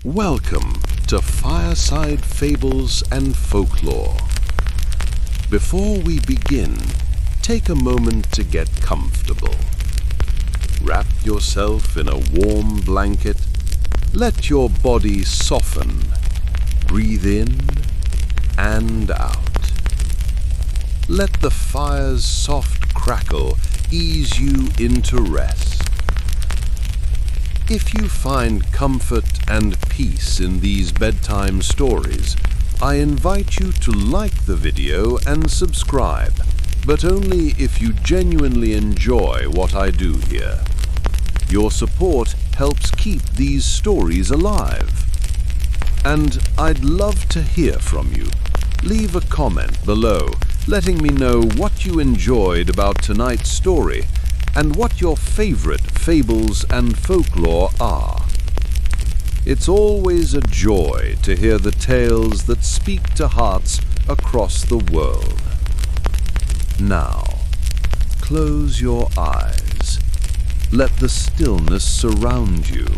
Welcome to Fireside Fables and Folklore. Before we begin, take a moment to get comfortable. Wrap yourself in a warm blanket. Let your body soften. Breathe in and out. Let the fire's soft crackle ease you into rest. If you find comfort and peace in these bedtime stories, I invite you to like the video and subscribe, but only if you genuinely enjoy what I do here. Your support helps keep these stories alive. And I'd love to hear from you. Leave a comment below, letting me know what you enjoyed about tonight's story and what your favorite fables and folklore are. It's always a joy to hear the tales that speak to hearts across the world. Now, close your eyes. Let the stillness surround you,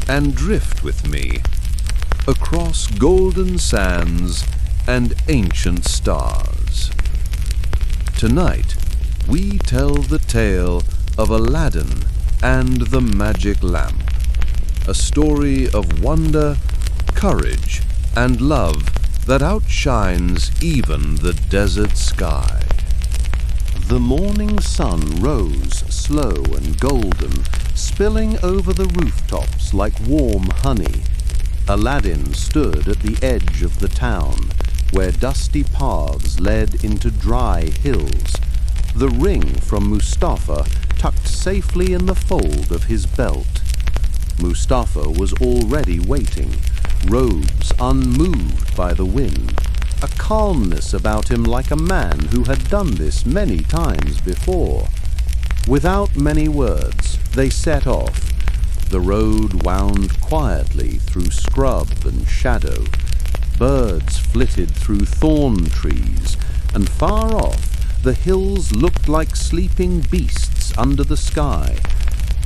and drift with me across golden sands and ancient stars. Tonight, we tell the tale of Aladdin and the Magic Lamp, a story of wonder, courage, and love that outshines even the desert sky. The morning sun rose slow and golden, spilling over the rooftops like warm honey. Aladdin stood at the edge of the town, where dusty paths led into dry hills. The ring from Mustafa tucked safely in the fold of his belt. Mustafa was already waiting, robes unmoved by the wind, a calmness about him like a man who had done this many times before. Without many words, they set off. The road wound quietly through scrub and shadow. Birds flitted through thorn trees, and far off, the hills looked like sleeping beasts under the sky.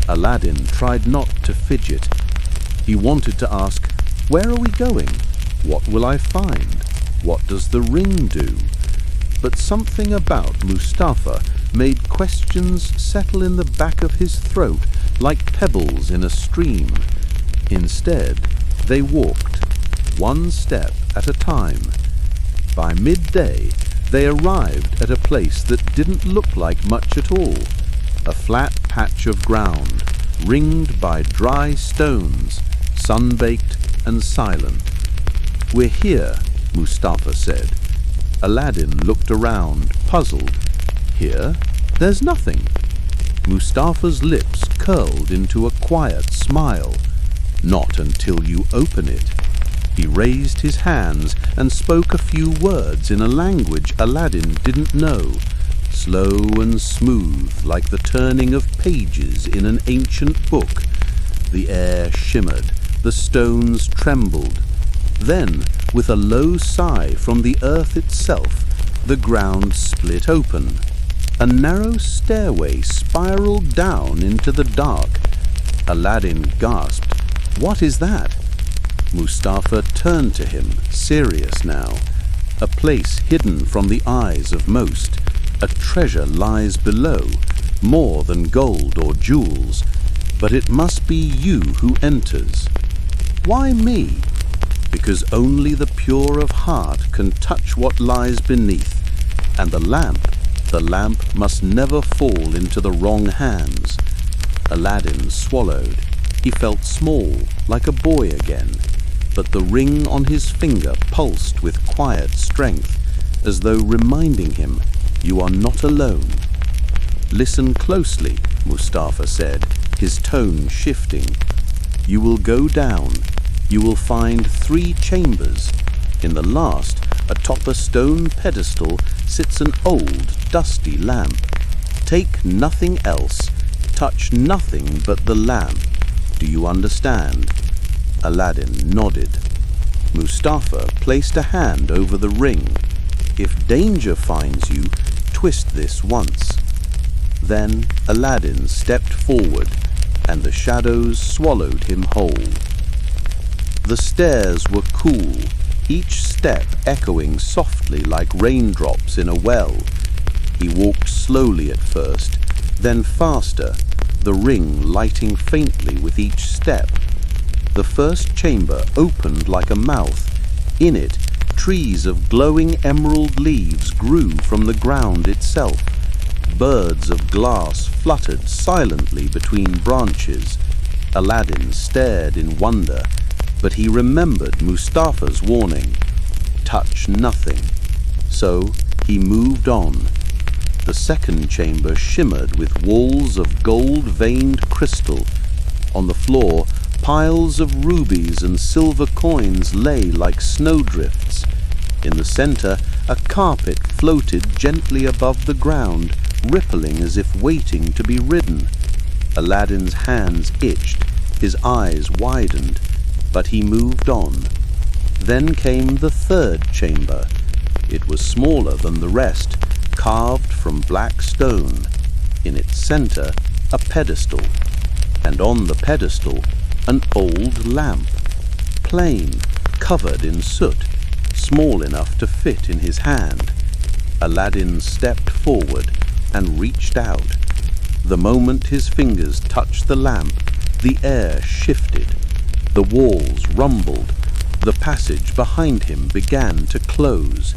Aladdin tried not to fidget. He wanted to ask, "Where are we going? What will I find? What does the ring do?" But something about Mustafa made questions settle in the back of his throat like pebbles in a stream. Instead, they walked, one step at a time. By midday, they arrived at a place that didn't look like much at all, a flat patch of ground, ringed by dry stones, sun-baked and silent. "We're here," Mustafa said. Aladdin looked around, puzzled. "Here? There's nothing." Mustafa's lips curled into a quiet smile. "Not until you open it." He raised his hands and spoke a few words in a language Aladdin didn't know, slow and smooth like the turning of pages in an ancient book. The air shimmered, the stones trembled. Then, with a low sigh from the earth itself, the ground split open. A narrow stairway spiraled down into the dark. Aladdin gasped, "What is that?" Mustafa turned to him, serious now. "A place hidden from the eyes of most. A treasure lies below, more than gold or jewels. But it must be you who enters." "Why me?" "Because only the pure of heart can touch what lies beneath. And the lamp must never fall into the wrong hands." Aladdin swallowed. He felt small, like a boy again. But the ring on his finger pulsed with quiet strength, as though reminding him, "You are not alone." "Listen closely," Mustafa said, his tone shifting. "You will go down. You will find 3 chambers. In the last, atop a stone pedestal, sits an old, dusty lamp. Take nothing else. Touch nothing but the lamp. Do you understand?" Aladdin nodded. Mustafa placed a hand over the ring. "If danger finds you, twist this once." Then Aladdin stepped forward, and the shadows swallowed him whole. The stairs were cool, each step echoing softly like raindrops in a well. He walked slowly at first, then faster, the ring lighting faintly with each step. The first chamber opened like a mouth. In it, trees of glowing emerald leaves grew from the ground itself. Birds of glass fluttered silently between branches. Aladdin stared in wonder, but he remembered Mustafa's warning, touch nothing. So he moved on. The second chamber shimmered with walls of gold-veined crystal. On the floor, piles of rubies and silver coins lay like snowdrifts. In the center, a carpet floated gently above the ground, rippling as if waiting to be ridden. Aladdin's hands itched, his eyes widened, but he moved on. Then came the third chamber. It was smaller than the rest, carved from black stone. In its center, a pedestal, and on the pedestal, an old lamp, plain, covered in soot, small enough to fit in his hand. Aladdin stepped forward and reached out. The moment his fingers touched the lamp, the air shifted. The walls rumbled. The passage behind him began to close.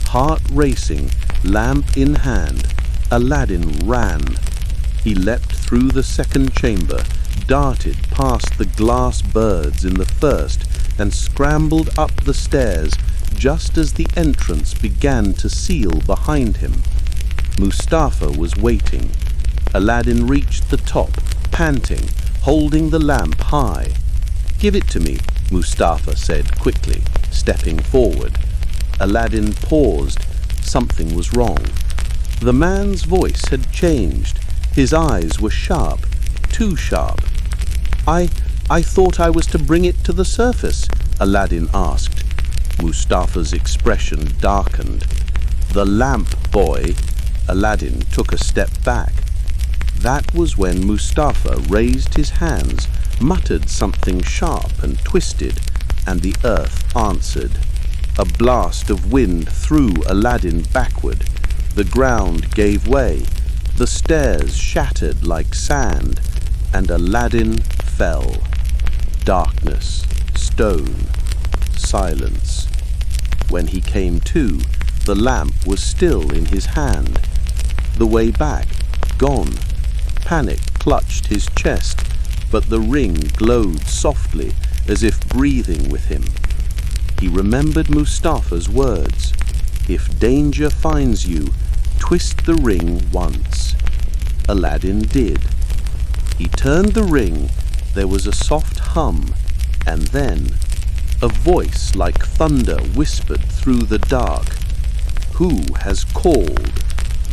Heart racing, lamp in hand, Aladdin ran. He leapt through the second chamber, darted past the glass birds in the first, and scrambled up the stairs just as the entrance began to seal behind him. Mustafa was waiting. Aladdin reached the top, panting, holding the lamp high. "Give it to me," Mustafa said quickly, stepping forward. Aladdin paused. Something was wrong. The man's voice had changed. His eyes were sharp, too sharp. I thought I was to bring it to the surface," Aladdin asked. Mustafa's expression darkened. "The lamp, boy." Aladdin took a step back. That was when Mustafa raised his hands, muttered something sharp and twisted, and the earth answered. A blast of wind threw Aladdin backward. The ground gave way. The stairs shattered like sand, and Aladdin fell. Darkness, stone, silence. When he came to, the lamp was still in his hand. The way back, gone. Panic clutched his chest, but the ring glowed softly, as if breathing with him. He remembered Mustafa's words. "If danger finds you, twist the ring once." Aladdin did. He turned the ring. There was a soft hum, and then a voice like thunder whispered through the dark. "Who has called?"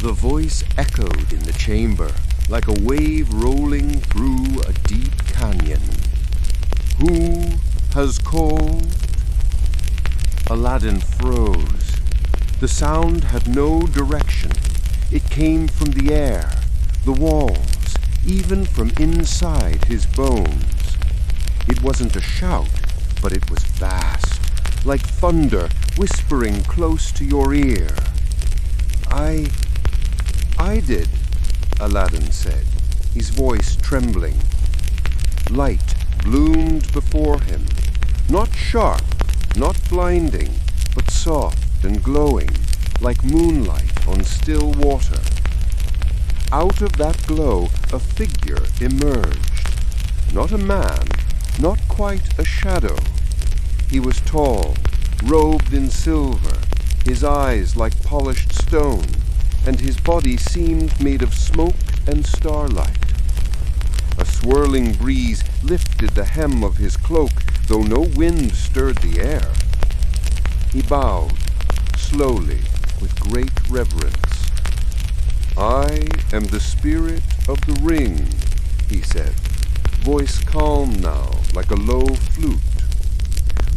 The voice echoed in the chamber, like a wave rolling through a deep canyon. "Who has called?" Aladdin froze. The sound had no direction. It came from the air, the walls, even from inside his bones. It wasn't a shout, but it was vast, like thunder whispering close to your ear. I did," Aladdin said, his voice trembling. Light bloomed before him, not sharp, not blinding, but soft and glowing, like moonlight on still water. Out of that glow, a figure emerged. Not a man, not quite a shadow. He was tall, robed in silver, his eyes like polished stone, and his body seemed made of smoke and starlight. A swirling breeze lifted the hem of his cloak, though no wind stirred the air. He bowed, slowly, with great reverence. "I am the spirit of the ring," he said, voice calm now, like a low flute.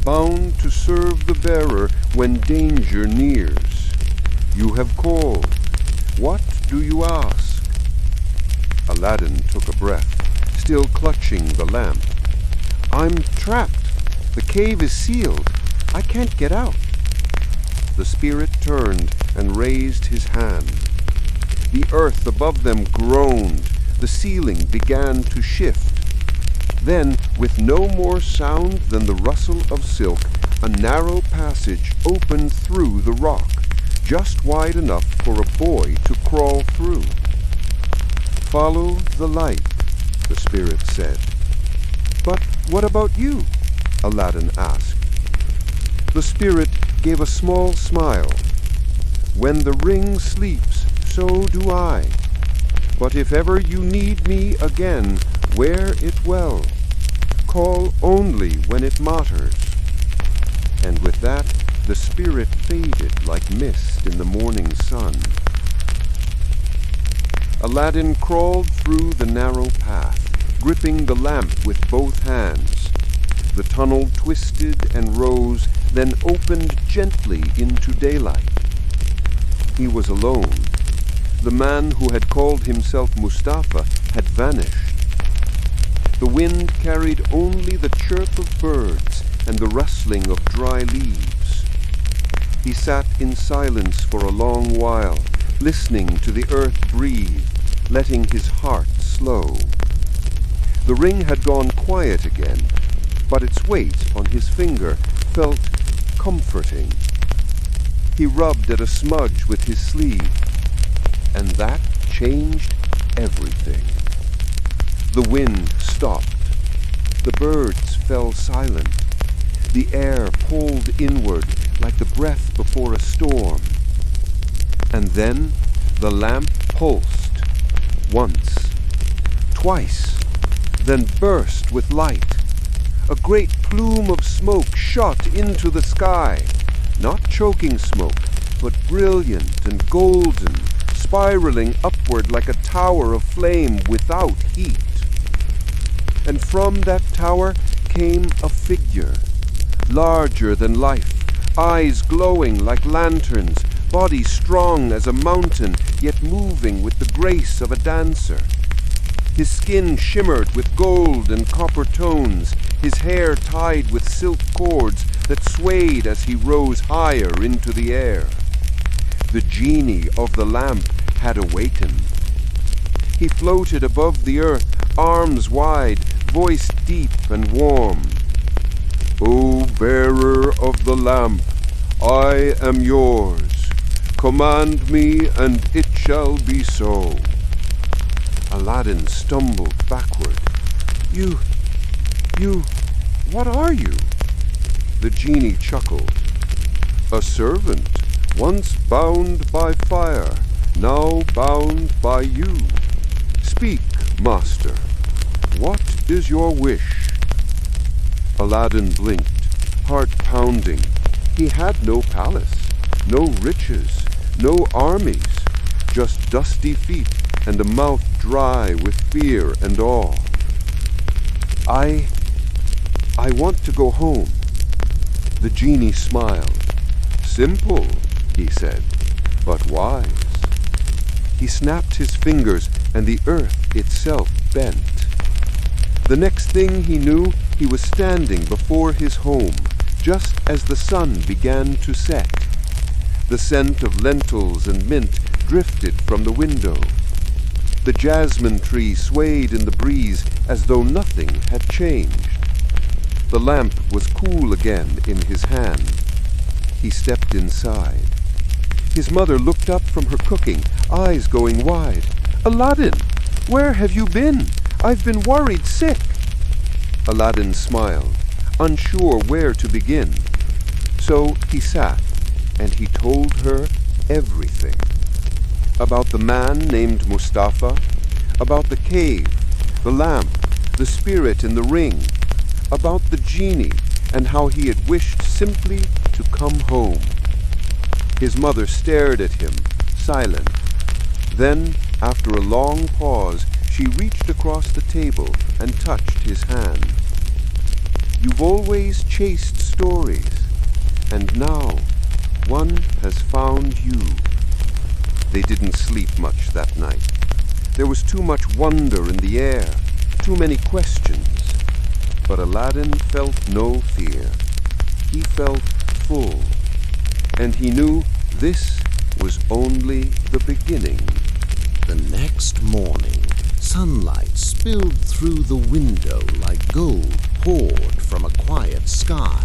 "Bound to serve the bearer when danger nears. You have called. What do you ask?" Aladdin took a breath, still clutching the lamp. "I'm trapped," The cave is sealed. I can't get out." The spirit turned and raised his hand. The earth above them groaned. The ceiling began to shift. Then, with no more sound than the rustle of silk, a narrow passage opened through the rock, just wide enough for a boy to crawl through. "Follow the light," the spirit said. "But what about you?" Aladdin asked. The spirit gave a small smile. "When the ring sleeps, so do I. But if ever you need me again, wear it well. Call only when it matters." And with that, the spirit faded like mist in the morning sun. Aladdin crawled through the narrow path, gripping the lamp with both hands. The tunnel twisted and rose, then opened gently into daylight. He was alone. The man who had called himself Mustafa had vanished. The wind carried only the chirp of birds and the rustling of dry leaves. He sat in silence for a long while, listening to the earth breathe, letting his heart slow. The ring had gone quiet again, but its weight on his finger felt comforting. He rubbed at a smudge with his sleeve, and that changed everything. The wind stopped. The birds fell silent. The air pulled inward like the breath before a storm. And then the lamp pulsed, once, twice, then burst with light. A great plume of smoke shot into the sky, not choking smoke, but brilliant and golden, spiraling upward like a tower of flame without heat. And from that tower came a figure, larger than life, eyes glowing like lanterns, body strong as a mountain, yet moving with the grace of a dancer. His skin shimmered with gold and copper tones, his hair tied with silk cords that swayed as he rose higher into the air. The genie of the lamp had awakened. He floated above the earth, arms wide, voice deep and warm. "O bearer of the lamp, I am yours. Command me, and it shall be so." Aladdin stumbled backward. You, what are you?" The genie chuckled. "A servant, once bound by fire, now bound by you. Speak, master. What is your wish?" Aladdin blinked, heart pounding. He had no palace, no riches, no armies, just dusty feet and a mouth dry with fear and awe. I want to go home." The genie smiled. "Simple," he said, "but wise." He snapped his fingers, and the earth itself bent. The next thing he knew, he was standing before his home, just as the sun began to set. The scent of lentils and mint drifted from the window. The jasmine tree swayed in the breeze as though nothing had changed. The lamp was cool again in his hand. He stepped inside. His mother looked up from her cooking, eyes going wide. "Aladdin, where have you been? I've been worried sick." Aladdin smiled, unsure where to begin. So he sat, and he told her everything. About the man named Mustafa, about the cave, the lamp, the spirit in the ring, about the genie, and how he had wished simply to come home. His mother stared at him, silent. Then, after a long pause, she reached across the table and touched his hand. "You've always chased stories, and now one has found you." They didn't sleep much that night. There was too much wonder in the air, too many questions. But Aladdin felt no fear. He felt full, and he knew this was only the beginning. The next morning, sunlight spilled through the window like gold poured from a quiet sky.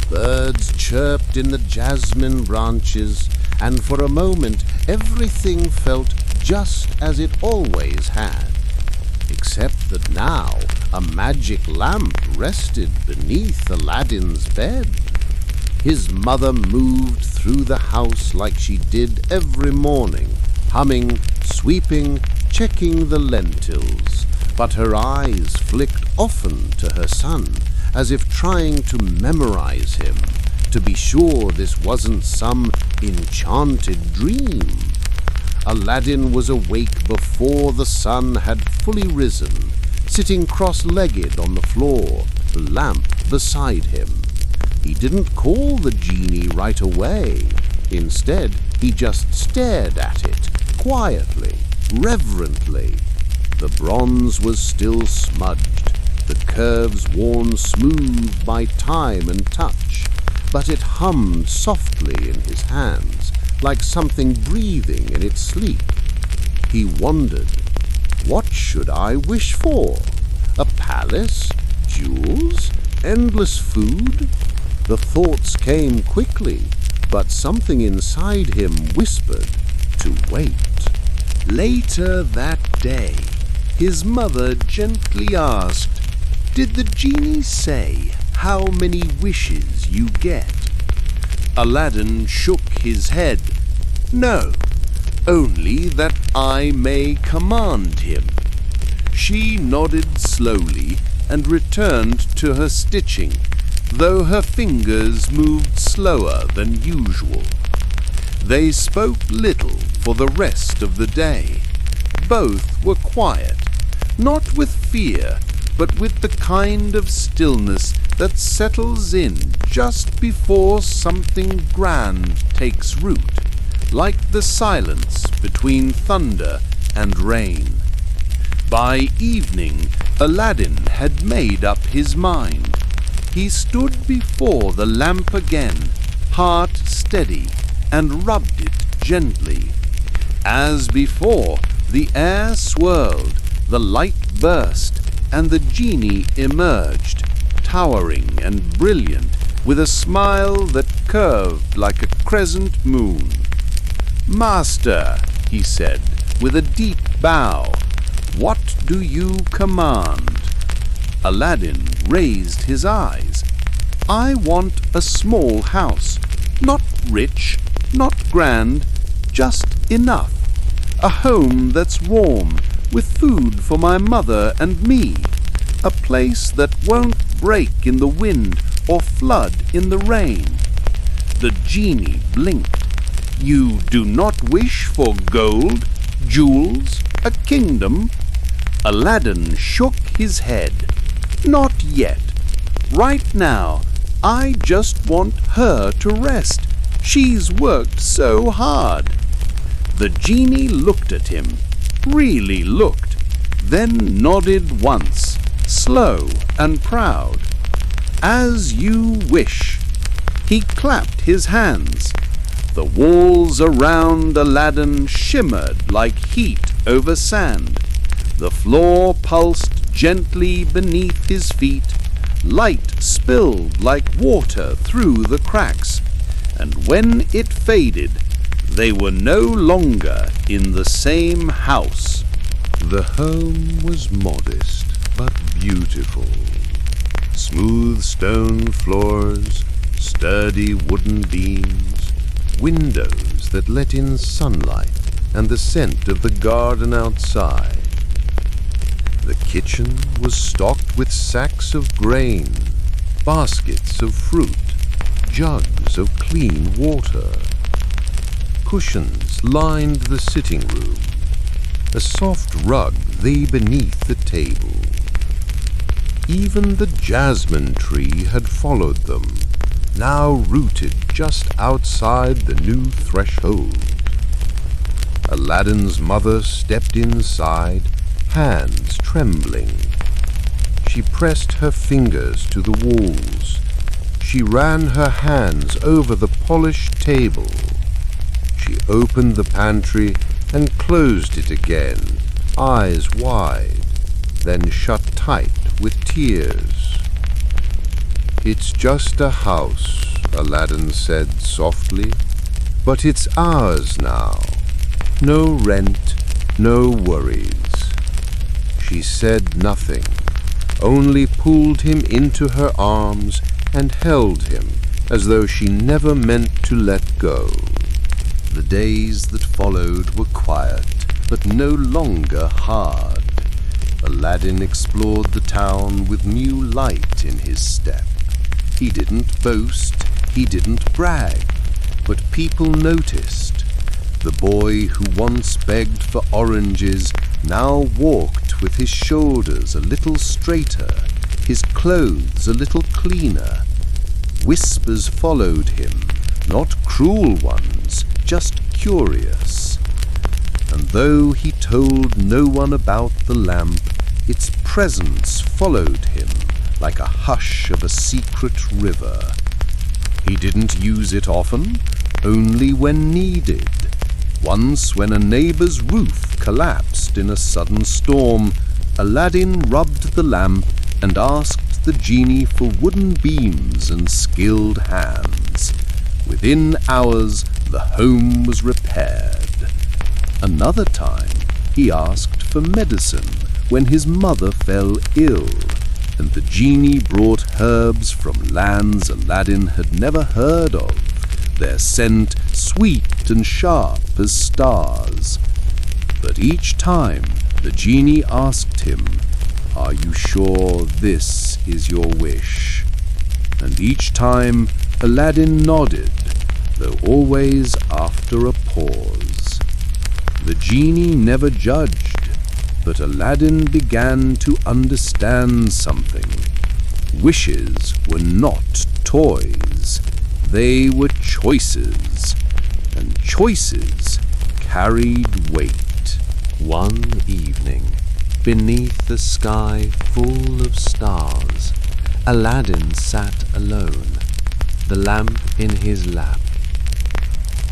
Birds chirped in the jasmine branches, and for a moment everything felt just as it always had. Except that now a magic lamp rested beneath Aladdin's bed. His mother moved through the house like she did every morning, humming, sweeping, checking the lentils, but her eyes flicked often to her son, as if trying to memorize him, to be sure this wasn't some enchanted dream. Aladdin was awake before the sun had fully risen, sitting cross-legged on the floor, the lamp beside him. He didn't call the genie right away. Instead, he just stared at it, quietly, reverently. The bronze was still smudged, the curves worn smooth by time and touch, but it hummed softly in his hands, like something breathing in its sleep. He wondered, what should I wish for? A palace? Jewels? Endless food? The thoughts came quickly, but something inside him whispered to wait. Later that day, his mother gently asked, "Did the genie say how many wishes you get?" Aladdin shook his head. "No, only that I may command him." She nodded slowly and returned to her stitching, though her fingers moved slower than usual. They spoke little for the rest of the day. Both were quiet, not with fear, but with the kind of stillness that settles in just before something grand takes root, like the silence between thunder and rain. By evening, Aladdin had made up his mind. He stood before the lamp again, heart steady, and rubbed it gently. As before, the air swirled, the light burst, and the genie emerged, towering and brilliant, with a smile that curved like a crescent moon. "Master," he said, with a deep bow, "what do you command?" Aladdin raised his eyes. "I want a small house, not rich, not grand, just enough. A home that's warm, with food for my mother and me. A place that won't break in the wind or flood in the rain." The genie blinked. "You do not wish for gold, jewels, a kingdom?" Aladdin shook his head. "Not yet. Right now, I just want her to rest. She's worked so hard." The genie looked at him, really looked, then nodded once, slow and proud. "As you wish." He clapped his hands. The walls around Aladdin shimmered like heat over sand. The floor pulsed gently beneath his feet. Light spilled like water through the cracks, and when it faded, they were no longer in the same house. The home was modest but beautiful. Smooth stone floors, sturdy wooden beams, windows that let in sunlight and the scent of the garden outside. The kitchen was stocked with sacks of grain, baskets of fruit, jugs of clean water. Cushions lined the sitting room. A soft rug lay beneath the table. Even the jasmine tree had followed them, now rooted just outside the new threshold. Aladdin's mother stepped inside, hands trembling. She pressed her fingers to the walls. She ran her hands over the polished table. She opened the pantry and closed it again, eyes wide, then shut tight with tears. "It's just a house," Aladdin said softly, "but it's ours now. No rent, no worries." She said nothing, only pulled him into her arms and held him as though she never meant to let go. The days that followed were quiet, but no longer hard. Aladdin explored the town with new light in his step. He didn't boast, he didn't brag, but people noticed. The boy who once begged for oranges now walked with his shoulders a little straighter, his clothes a little cleaner. Whispers followed him, not cruel ones, just curious. And though he told no one about the lamp, its presence followed him like a hush of a secret river. He didn't use it often, only when needed. Once, when a neighbor's roof collapsed in a sudden storm, Aladdin rubbed the lamp and asked the genie for wooden beams and skilled hands. Within hours, the home was repaired. Another time, he asked for medicine when his mother fell ill, and the genie brought herbs from lands Aladdin had never heard of, their scent sweet and sharp as stars. But each time the genie asked him, "Are you sure this is your wish?" And each time Aladdin nodded, though always after a pause. The genie never judged, but Aladdin began to understand something. Wishes were not toys. They were choices, and choices carried weight. One evening, beneath the sky full of stars, Aladdin sat alone, the lamp in his lap.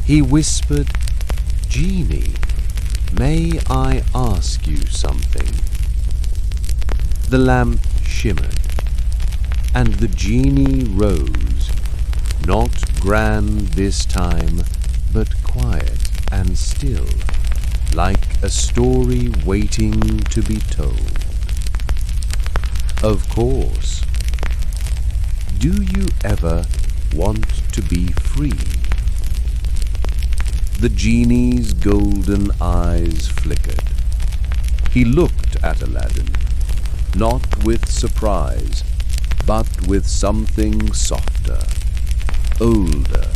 He whispered, "Genie, may I ask you something?" The lamp shimmered, and the genie rose, not grand this time, but quiet and still, like a story waiting to be told. "Of course. Do you ever want to be free?" The genie's golden eyes flickered. He looked at Aladdin, not with surprise, but with something softer, older.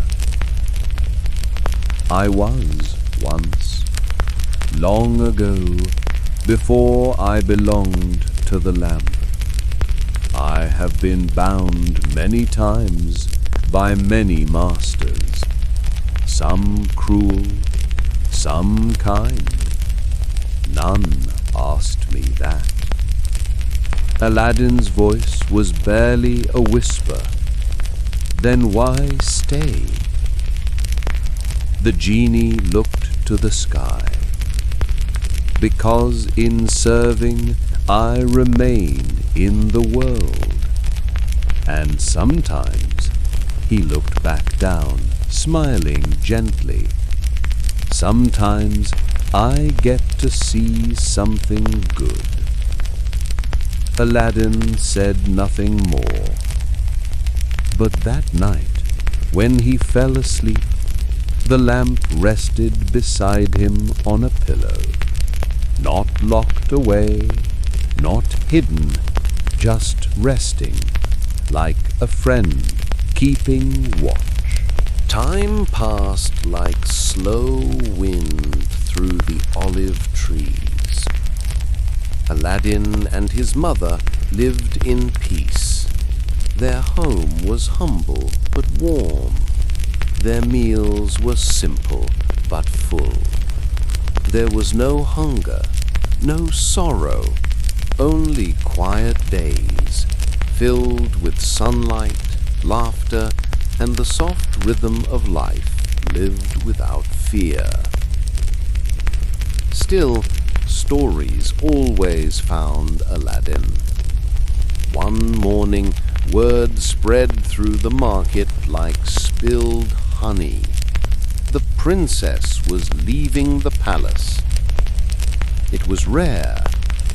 "I was once, long ago, before I belonged to the lamp. I have been bound many times by many masters, some cruel, some kind. None asked me that." Aladdin's voice was barely a whisper. "Then why stay?" The genie looked to the sky. "Because in serving I remain in the world." And sometimes he looked back down, smiling gently. "Sometimes I get to see something good." Aladdin said nothing more. But that night, when he fell asleep, the lamp rested beside him on a pillow, not locked away, not hidden, just resting, like a friend keeping watch. Time passed like slow wind through the olive trees. Aladdin and his mother lived in peace. Their home was humble but warm. Their meals were simple but full. There was no hunger, no sorrow, Only quiet days, filled with sunlight, laughter, and the soft rhythm of life, lived without fear. Still, stories always found Aladdin. One morning, word spread through the market like spilled honey. The princess was leaving the palace. It was rare,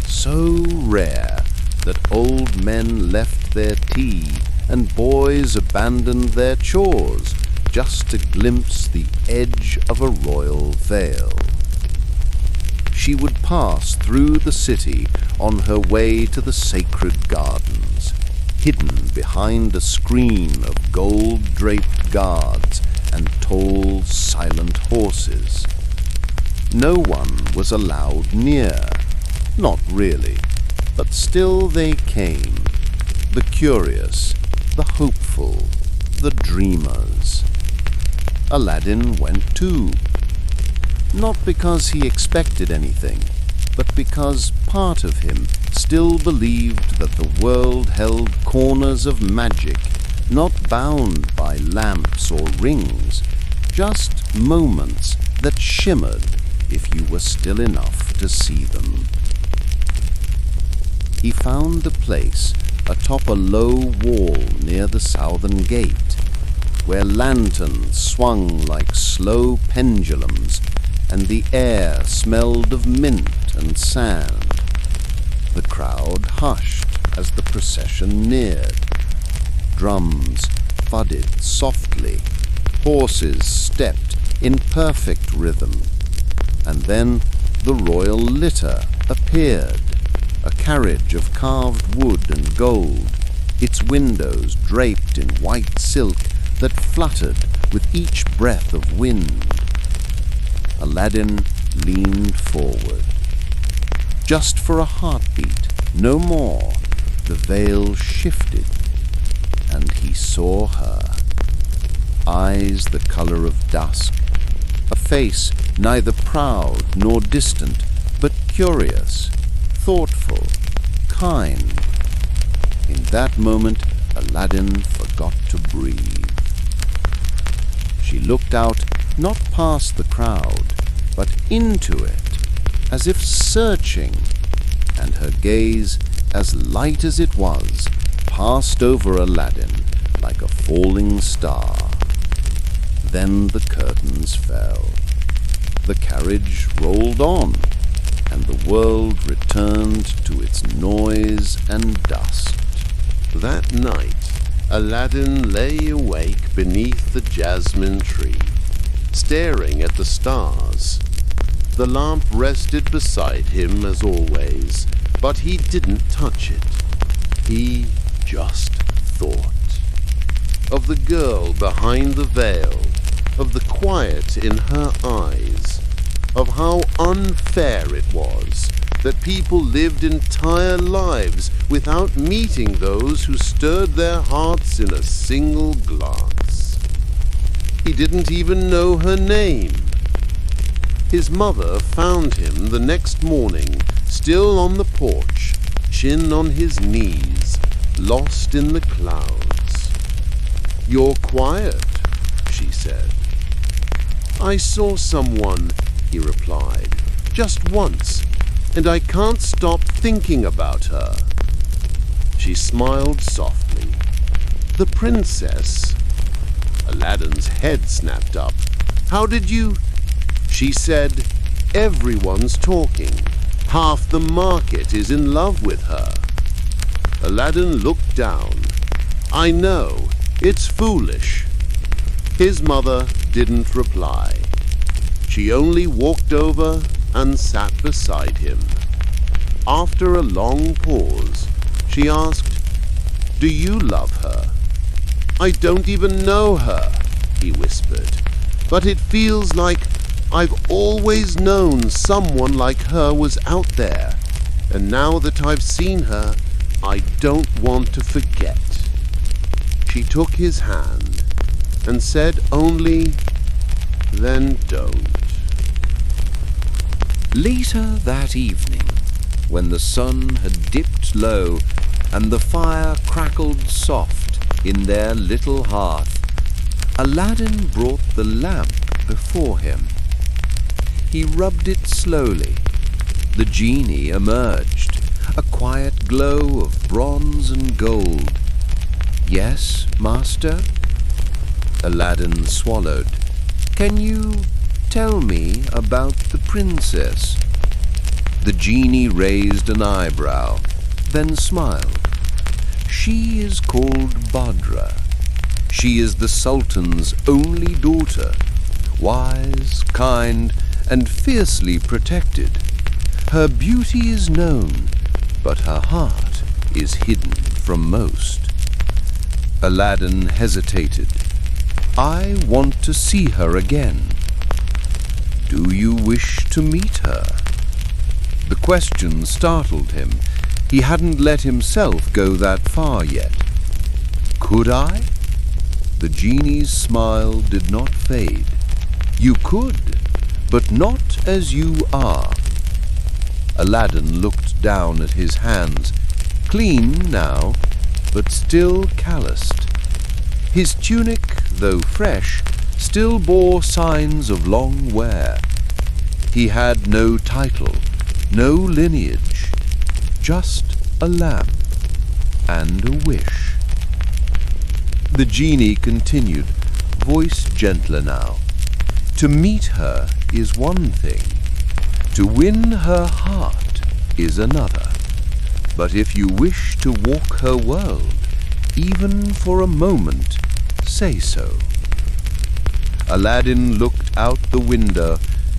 so rare, that old men left their tea and boys abandoned their chores just to glimpse the edge of a royal veil. She would pass through the city on her way to the sacred gardens, hidden behind a screen of gold-draped guards and tall, silent horses. No one was allowed near. Not really, but still they came. The curious, the hopeful, the dreamers. Aladdin went too. Not because he expected anything, but because part of him still believed that the world held corners of magic, not bound by lamps or rings, just moments that shimmered if you were still enough to see them. He found a place atop a low wall near the southern gate, where lanterns swung like slow pendulums and the air smelled of mint and sand. The crowd hushed as the procession neared. Drums thudded softly, horses stepped in perfect rhythm, and then the royal litter appeared, a carriage of carved wood and gold, its windows draped in white silk that fluttered with each breath of wind. Aladdin leaned forward. Just for a heartbeat, no more, the veil shifted, and he saw her. Eyes the color of dusk, a face neither proud nor distant, but curious, thoughtful, kind. In that moment, Aladdin forgot to breathe. She looked out, not past the crowd, but into it, as if searching, and her gaze, as light as it was, passed over Aladdin like a falling star. Then the curtains fell. The carriage rolled on, and the world returned to its noise and dust. That night, Aladdin lay awake beneath the jasmine tree, staring at the stars. The lamp rested beside him as always, but he didn't touch it. He just thought. Of the girl behind the veil, of the quiet in her eyes, of how unfair it was that people lived entire lives without meeting those who stirred their hearts in a single glance. He didn't even know her name. His mother found him the next morning, still on the porch, chin on his knees, lost in the clouds. "You're quiet," she said. "I saw someone," he replied, "just once, and I can't stop thinking about her." She smiled softly. "The princess?" Aladdin's head snapped up. "How did you—" She said, "Everyone's talking. Half the market is in love with her." Aladdin looked down. "I know, it's foolish." His mother didn't reply. She only walked over and sat beside him. After a long pause, she asked, "Do you love her?" "I don't even know her," he whispered, "but it feels like I've always known someone like her was out there, and now that I've seen her, I don't want to forget." She took his hand and said only, "Then don't." Later that evening, when the sun had dipped low and the fire crackled soft in their little hearth, Aladdin brought the lamp before him. He rubbed it slowly. The genie emerged, a quiet glow of bronze and gold. "Yes, master?" Aladdin swallowed. "Can you tell me about the princess?" The genie raised an eyebrow, then smiled. "She is called Badra. She is the Sultan's only daughter, wise, kind, and fiercely protected. Her beauty is known, but her heart is hidden from most." Aladdin hesitated. "I want to see her again." "Do you wish to meet her?" The question startled him. He hadn't let himself go that far yet. "Could I?" The genie's smile did not fade. "You could, but not as you are." Aladdin looked down at his hands, clean now, but still calloused. His tunic, though fresh, still bore signs of long wear. He had no title, no lineage, just a lamp and a wish. The genie continued, voice gentler now. "To meet her is one thing. To win her heart is another. But if you wish to walk her world, even for a moment, say so." Aladdin looked out the window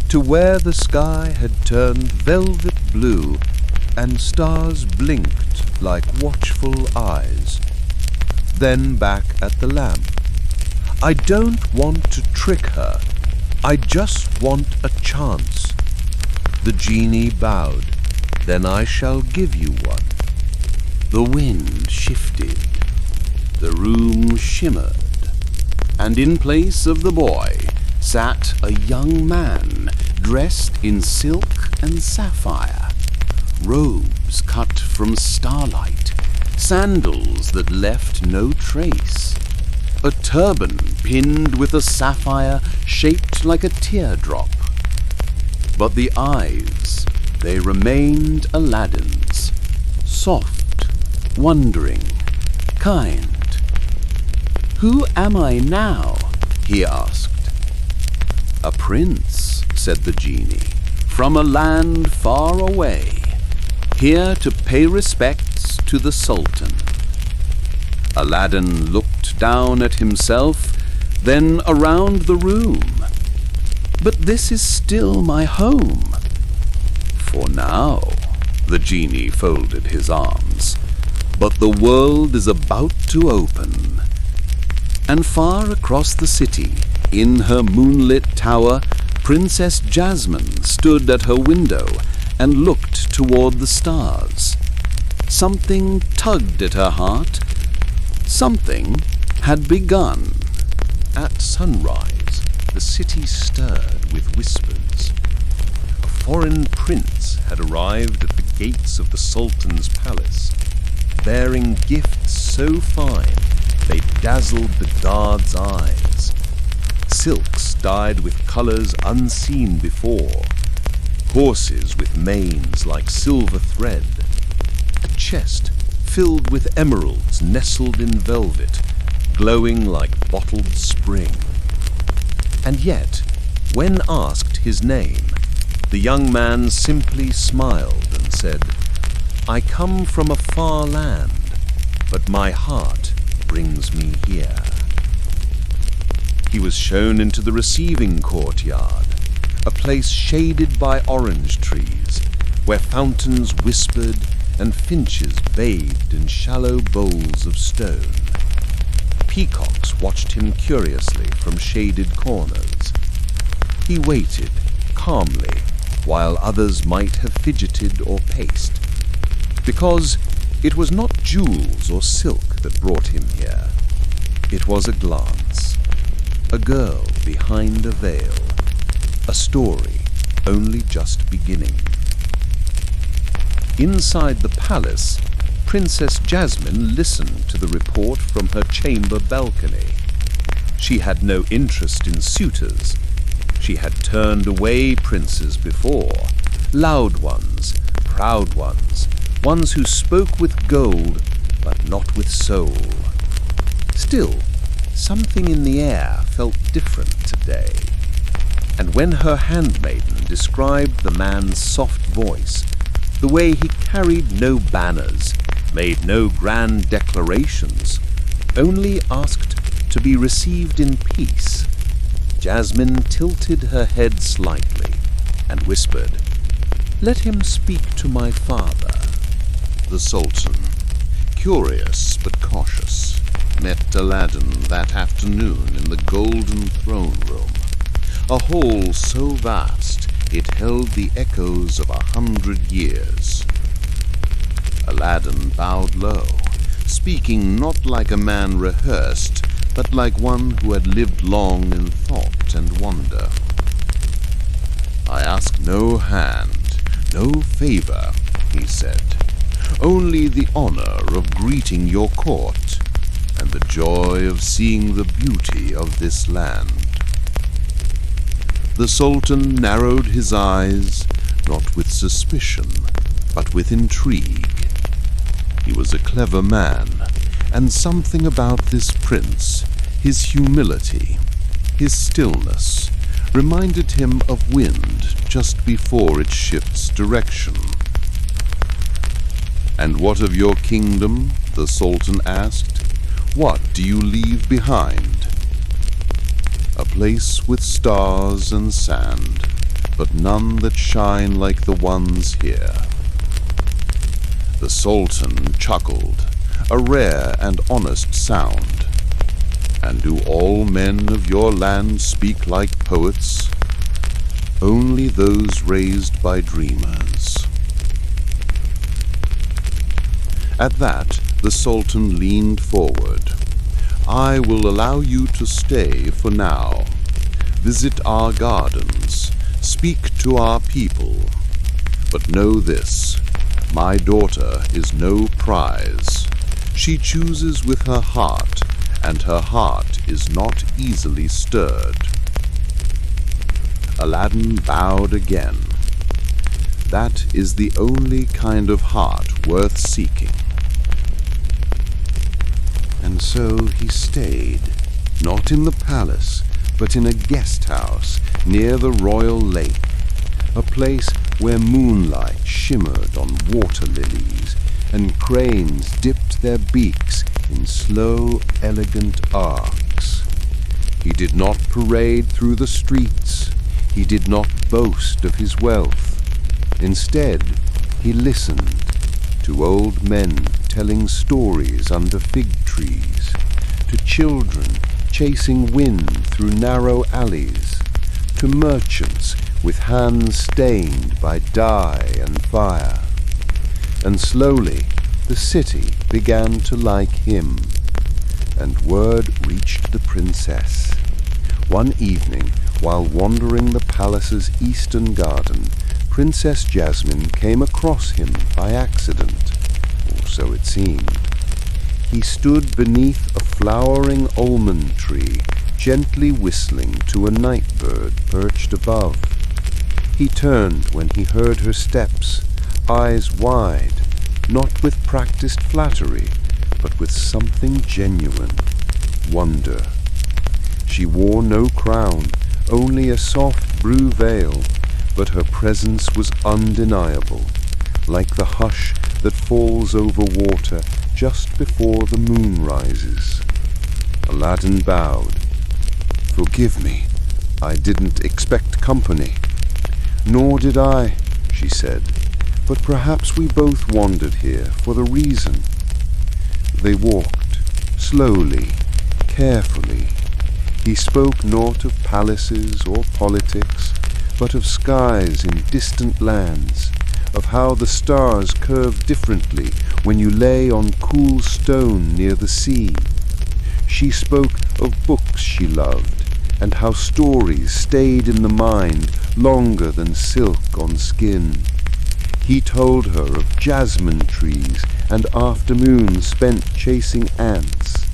to where the sky had turned velvet blue and stars blinked like watchful eyes. Then back at the lamp. "I don't want to trick her. I just want a chance." The genie bowed. "Then I shall give you one." The wind shifted. The room shimmered. And in place of the boy sat a young man dressed in silk and sapphire, robes cut from starlight, sandals that left no trace, a turban pinned with a sapphire shaped like a teardrop. But the eyes, they remained Aladdin's, soft, wondering, kind. "Who am I now?" he asked. "A prince," said the genie, "from a land far away, here to pay respects to the Sultan." Aladdin looked down at himself, then around the room. "But this is still my home." "For now," the genie folded his arms, "but the world is about to open." And far across the city, in her moonlit tower, Princess Jasmine stood at her window and looked toward the stars. Something tugged at her heart. Something had begun. At sunrise, the city stirred with whispers. A foreign prince had arrived at the gates of the Sultan's palace, bearing gifts so fine they dazzled the guards' eyes. Silks dyed with colors unseen before, horses with manes like silver thread, a chest filled with emeralds nestled in velvet, glowing like bottled spring. And yet, when asked his name, the young man simply smiled and said, "I come from a far land, but my heart brings me here." He was shown into the receiving courtyard, a place shaded by orange trees, where fountains whispered and finches bathed in shallow bowls of stone. Peacocks watched him curiously from shaded corners. He waited calmly while others might have fidgeted or paced, because it was not jewels or silk that brought him here. It was a glance, a girl behind a veil, a story only just beginning. Inside the palace, Princess Jasmine listened to the report from her chamber balcony. She had no interest in suitors. She had turned away princes before, loud ones, proud ones who spoke with gold but not with soul. Still, something in the air felt different today. And when her handmaiden described the man's soft voice, the way he carried no banners, made no grand declarations, only asked to be received in peace, Jasmine tilted her head slightly and whispered, "Let him speak to my father." The Sultan, curious but cautious, met Aladdin that afternoon in the golden throne room, a hall so vast it held the echoes of 100 years. Aladdin bowed low, speaking not like a man rehearsed, but like one who had lived long in thought and wonder. "I ask no hand, no favor," he said, "only the honor of greeting your court and the joy of seeing the beauty of this land." The Sultan narrowed his eyes, not with suspicion, but with intrigue. He was a clever man, and something about this prince, his humility, his stillness, reminded him of wind just before it shifts direction. "And what of your kingdom?" the Sultan asked. "What do you leave behind?" "A place with stars and sand, but none that shine like the ones here." The Sultan chuckled, a rare and honest sound. "And do all men of your land speak like poets?" "Only those raised by dreamers." At that, the Sultan leaned forward. "I will allow you to stay for now. Visit our gardens, speak to our people. But know this, my daughter is no prize. She chooses with her heart, and her heart is not easily stirred." Aladdin bowed again. That is the only kind of heart worth seeking. And so he stayed, not in the palace, but in a guest house near the royal lake, a place where moonlight shimmered on water lilies and cranes dipped their beaks in slow, elegant arcs. He did not parade through the streets. He did not boast of his wealth. Instead, he listened to old men telling stories under fig trees, to children chasing wind through narrow alleys, to merchants with hands stained by dye and fire. And slowly the city began to like him, and word reached the princess. One evening, while wandering the palace's eastern garden, Princess Jasmine came across him by accident, or so it seemed. He stood beneath a flowering almond tree, gently whistling to a night bird perched above. He turned when he heard her steps, eyes wide, not with practiced flattery, but with something genuine, wonder. She wore no crown, only a soft blue veil, but her presence was undeniable, like the hush that falls over water just before the moon rises. Aladdin bowed. "Forgive me, I didn't expect company." "Nor did I," she said, "but perhaps we both wandered here for the reason." They walked, slowly, carefully. He spoke not of palaces or politics, but of skies in distant lands, of how the stars curve differently when you lay on cool stone near the sea. She spoke of books she loved, and how stories stayed in the mind longer than silk on skin. He told her of jasmine trees and afternoons spent chasing ants.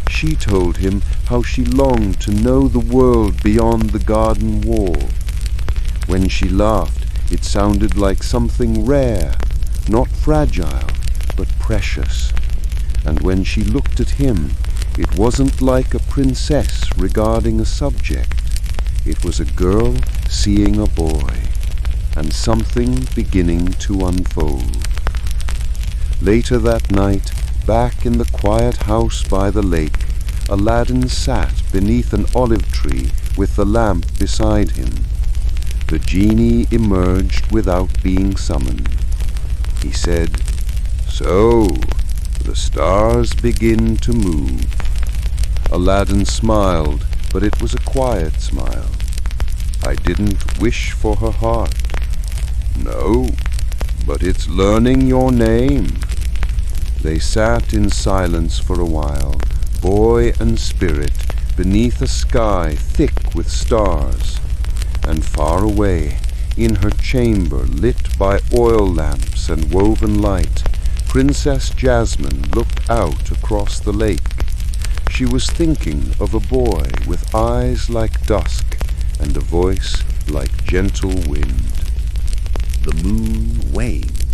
She told him how she longed to know the world beyond the garden wall. When she laughed, it sounded like something rare, not fragile, but precious. And when she looked at him, it wasn't like a princess regarding a subject. It was a girl seeing a boy, and something beginning to unfold. Later that night, back in the quiet house by the lake, Aladdin sat beneath an olive tree with the lamp beside him. The genie emerged without being summoned. He said, "So, the stars begin to move." Aladdin smiled, but it was a quiet smile. "I didn't wish for her heart." "No, but it's learning your name." They sat in silence for a while, boy and spirit, beneath a sky thick with stars. And far away, in her chamber lit by oil lamps and woven light, Princess Jasmine looked out across the lake. She was thinking of a boy with eyes like dusk and a voice like gentle wind. The moon waned,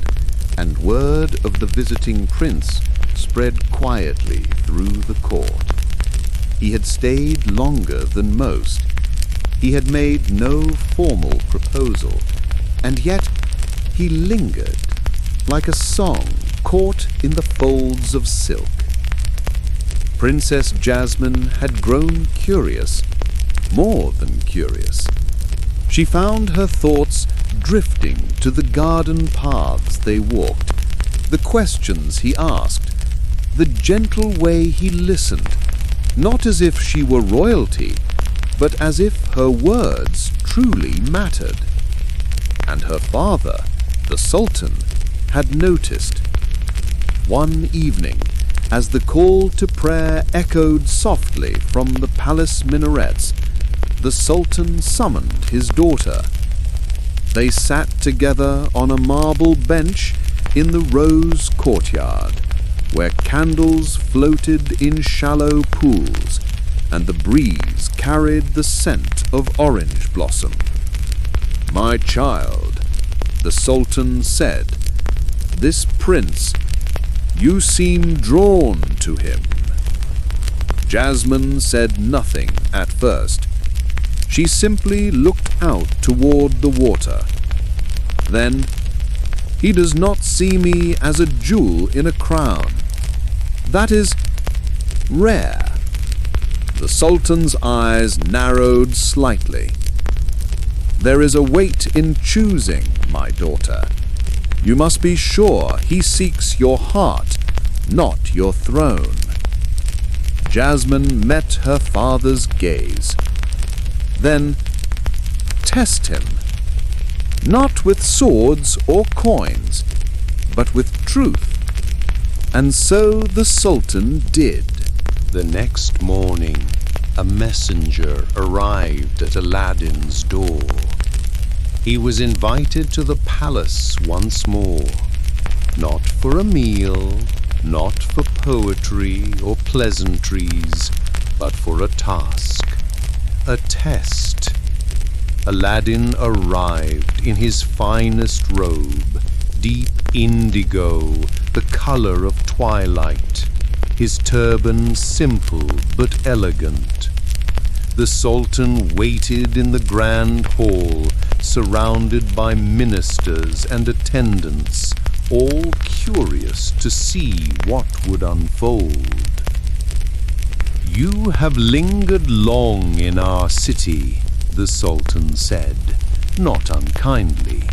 and word of the visiting prince spread quietly through the court. He had stayed longer than most. He had made no formal proposal, and yet he lingered like a song caught in the folds of silk. Princess Jasmine had grown curious, more than curious. She found her thoughts drifting to the garden paths they walked, the questions he asked, the gentle way he listened, not as if she were royalty, but as if her words truly mattered. And her father, the Sultan, had noticed. One evening, as the call to prayer echoed softly from the palace minarets, the Sultan summoned his daughter. They sat together on a marble bench in the rose courtyard, where candles floated in shallow pools, and the breeze carried the scent of orange blossom. "My child," the Sultan said, "this prince, you seem drawn to him." Jasmine said nothing at first. She simply looked out toward the water. Then, "He does not see me as a jewel in a crown. That is rare." The Sultan's eyes narrowed slightly. "There is a weight in choosing, my daughter. You must be sure he seeks your heart, not your throne." Jasmine met her father's gaze. "Then test him, not with swords or coins, but with truth." And so the Sultan did. The next morning, a messenger arrived at Aladdin's door. He was invited to the palace once more, not for a meal, not for poetry or pleasantries, but for a task, a test. Aladdin arrived in his finest robe, deep indigo, the color of twilight, his turban simple but elegant. The Sultan waited in the grand hall, surrounded by ministers and attendants, all curious to see what would unfold. "You have lingered long in our city," the Sultan said, not unkindly.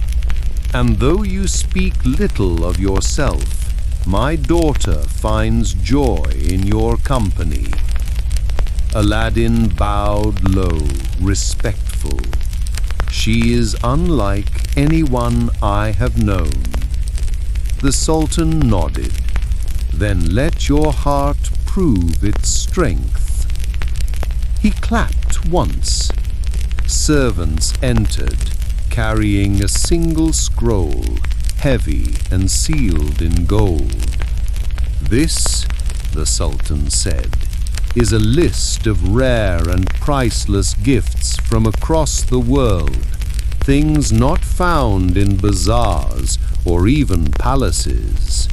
"And though you speak little of yourself, my daughter finds joy in your company." Aladdin bowed low, respectful. "She is unlike anyone I have known." The Sultan nodded. "Then let your heart prove its strength." He clapped once. Servants entered, carrying a single scroll, heavy and sealed in gold. "This," the Sultan said, "is a list of rare and priceless gifts from across the world, things not found in bazaars or even palaces.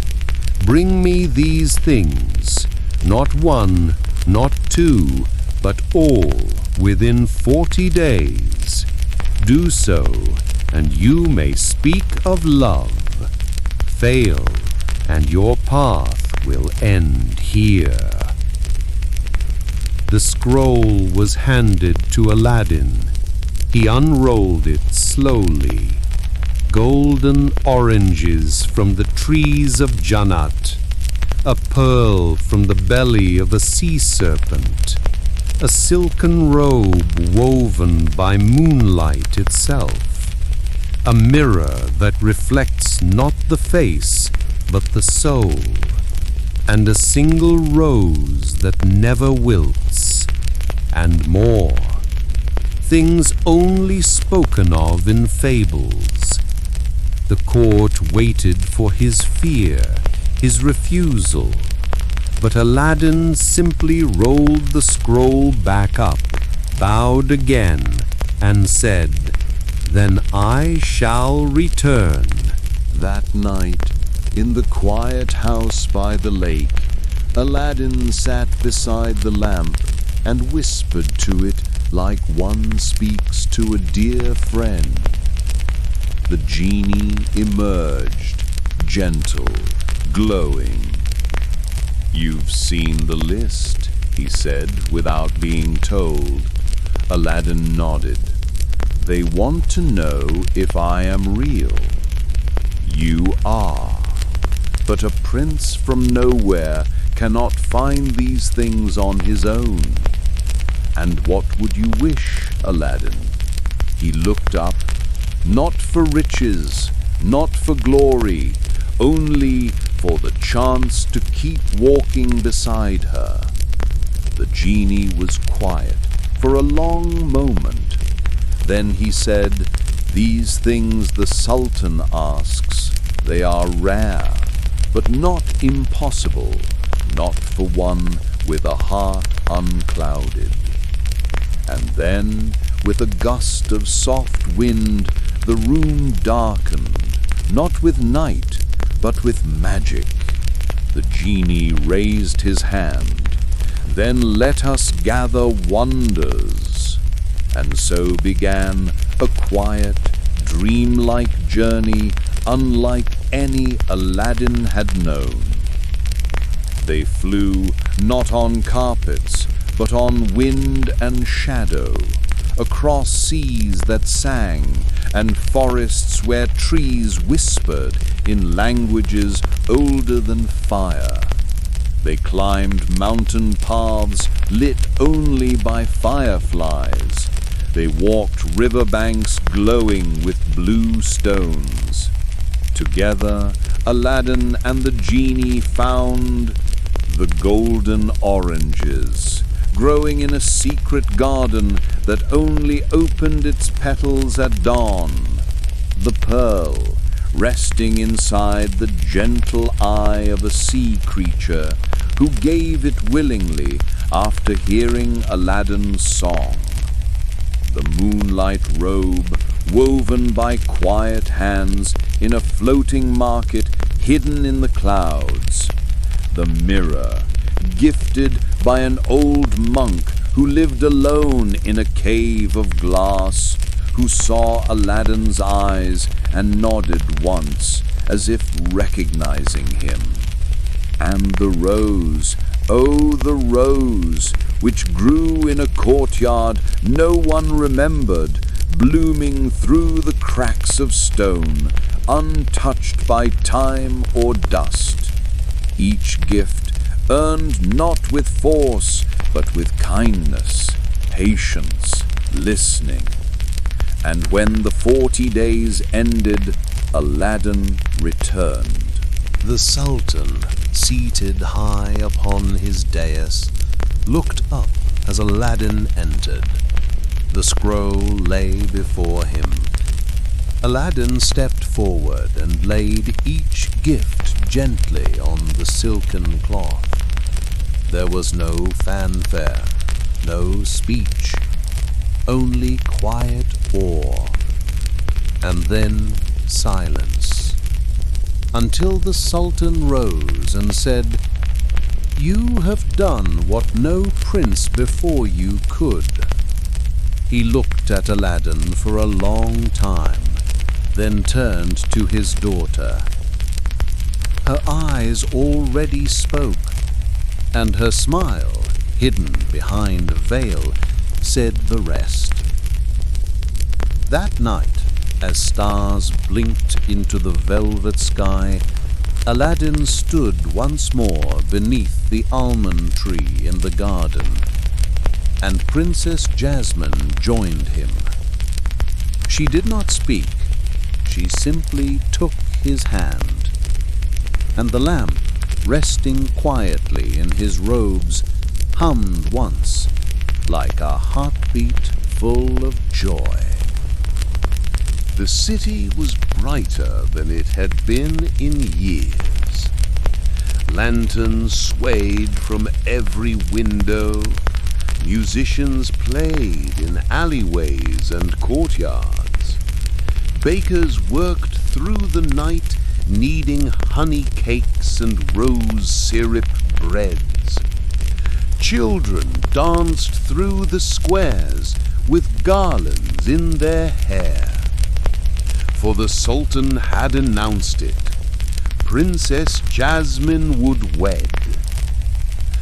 Bring me these things, not one, not two, but all within 40 days. Do so, and you may speak of love. Fail, and your path will end here." The scroll was handed to Aladdin. He unrolled it slowly. Golden oranges from the trees of Jannat, a pearl from the belly of a sea serpent, a silken robe woven by moonlight itself, a mirror that reflects not the face but the soul, and a single rose that never wilts, and more. Things only spoken of in fables. The court waited for his fear, his refusal, but Aladdin simply rolled the scroll back up, bowed again, and said, "Then I shall return." That night, in the quiet house by the lake, Aladdin sat beside the lamp and whispered to it like one speaks to a dear friend. The genie emerged, gentle, glowing. "You've seen the list," he said, without being told. Aladdin nodded. "They want to know if I am real." "You are. But a prince from nowhere cannot find these things on his own." "And what would you wish, Aladdin?" He looked up. "Not for riches, not for glory, only for the chance to keep walking beside her." The genie was quiet for a long moment. Then he said, "These things the Sultan asks, they are rare, but not impossible, not for one with a heart unclouded." And then, with a gust of soft wind, the room darkened, not with night, but with magic. The genie raised his hand. "Then let us gather wonders." And so began a quiet, dreamlike journey unlike any Aladdin had known. They flew not on carpets, but on wind and shadow, across seas that sang, and forests where trees whispered in languages older than fire. They climbed mountain paths lit only by fireflies. They walked riverbanks glowing with blue stones. Together, Aladdin and the genie found the golden oranges, growing in a secret garden that only opened its petals at dawn. The pearl, resting inside the gentle eye of a sea creature who gave it willingly after hearing Aladdin's song. The moonlight robe, woven by quiet hands in a floating market hidden in the clouds. The mirror, gifted by an old monk who lived alone in a cave of glass, who saw Aladdin's eyes and nodded once, as if recognizing him. And the rose, oh, the rose, which grew in a courtyard no one remembered, blooming through the cracks of stone, untouched by time or dust. Each gift earned not with force, but with kindness, patience, listening. And when the 40 days ended, Aladdin returned. The Sultan, seated high upon his dais, looked up as Aladdin entered. The scroll lay before him. Aladdin stepped forward and laid each gift gently on the silken cloth. There was no fanfare, no speech, only quiet awe, and then silence, until the Sultan rose and said, "You have done what no prince before you could." He looked at Aladdin for a long time, then turned to his daughter. Her eyes already spoke, and her smile, hidden behind a veil, said the rest. That night, as stars blinked into the velvet sky, Aladdin stood once more beneath the almond tree in the garden, and Princess Jasmine joined him. She did not speak, she simply took his hand, and the lamp, resting quietly in his robes, hummed once, like a heartbeat full of joy. The city was brighter than it had been in years. Lanterns swayed from every window. Musicians played in alleyways and courtyards. Bakers worked through the night, kneading honey cakes and rose syrup breads. Children danced through the squares with garlands in their hair. For the Sultan had announced it. Princess Jasmine would wed.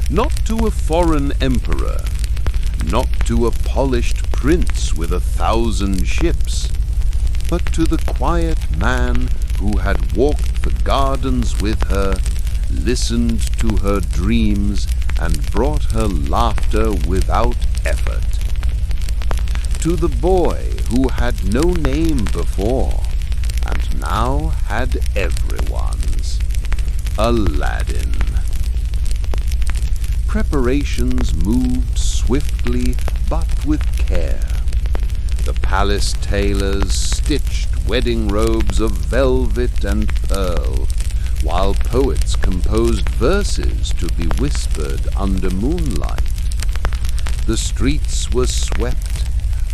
Not to a foreign emperor, not to a polished prince with 1,000 ships, but to the quiet man who had walked the gardens with her, listened to her dreams, and brought her laughter without effort. To the boy who had no name before, and now had everyone's, Aladdin. Preparations moved swiftly but with care. The palace tailors stitched wedding robes of velvet and pearl, while poets composed verses to be whispered under moonlight. The streets were swept,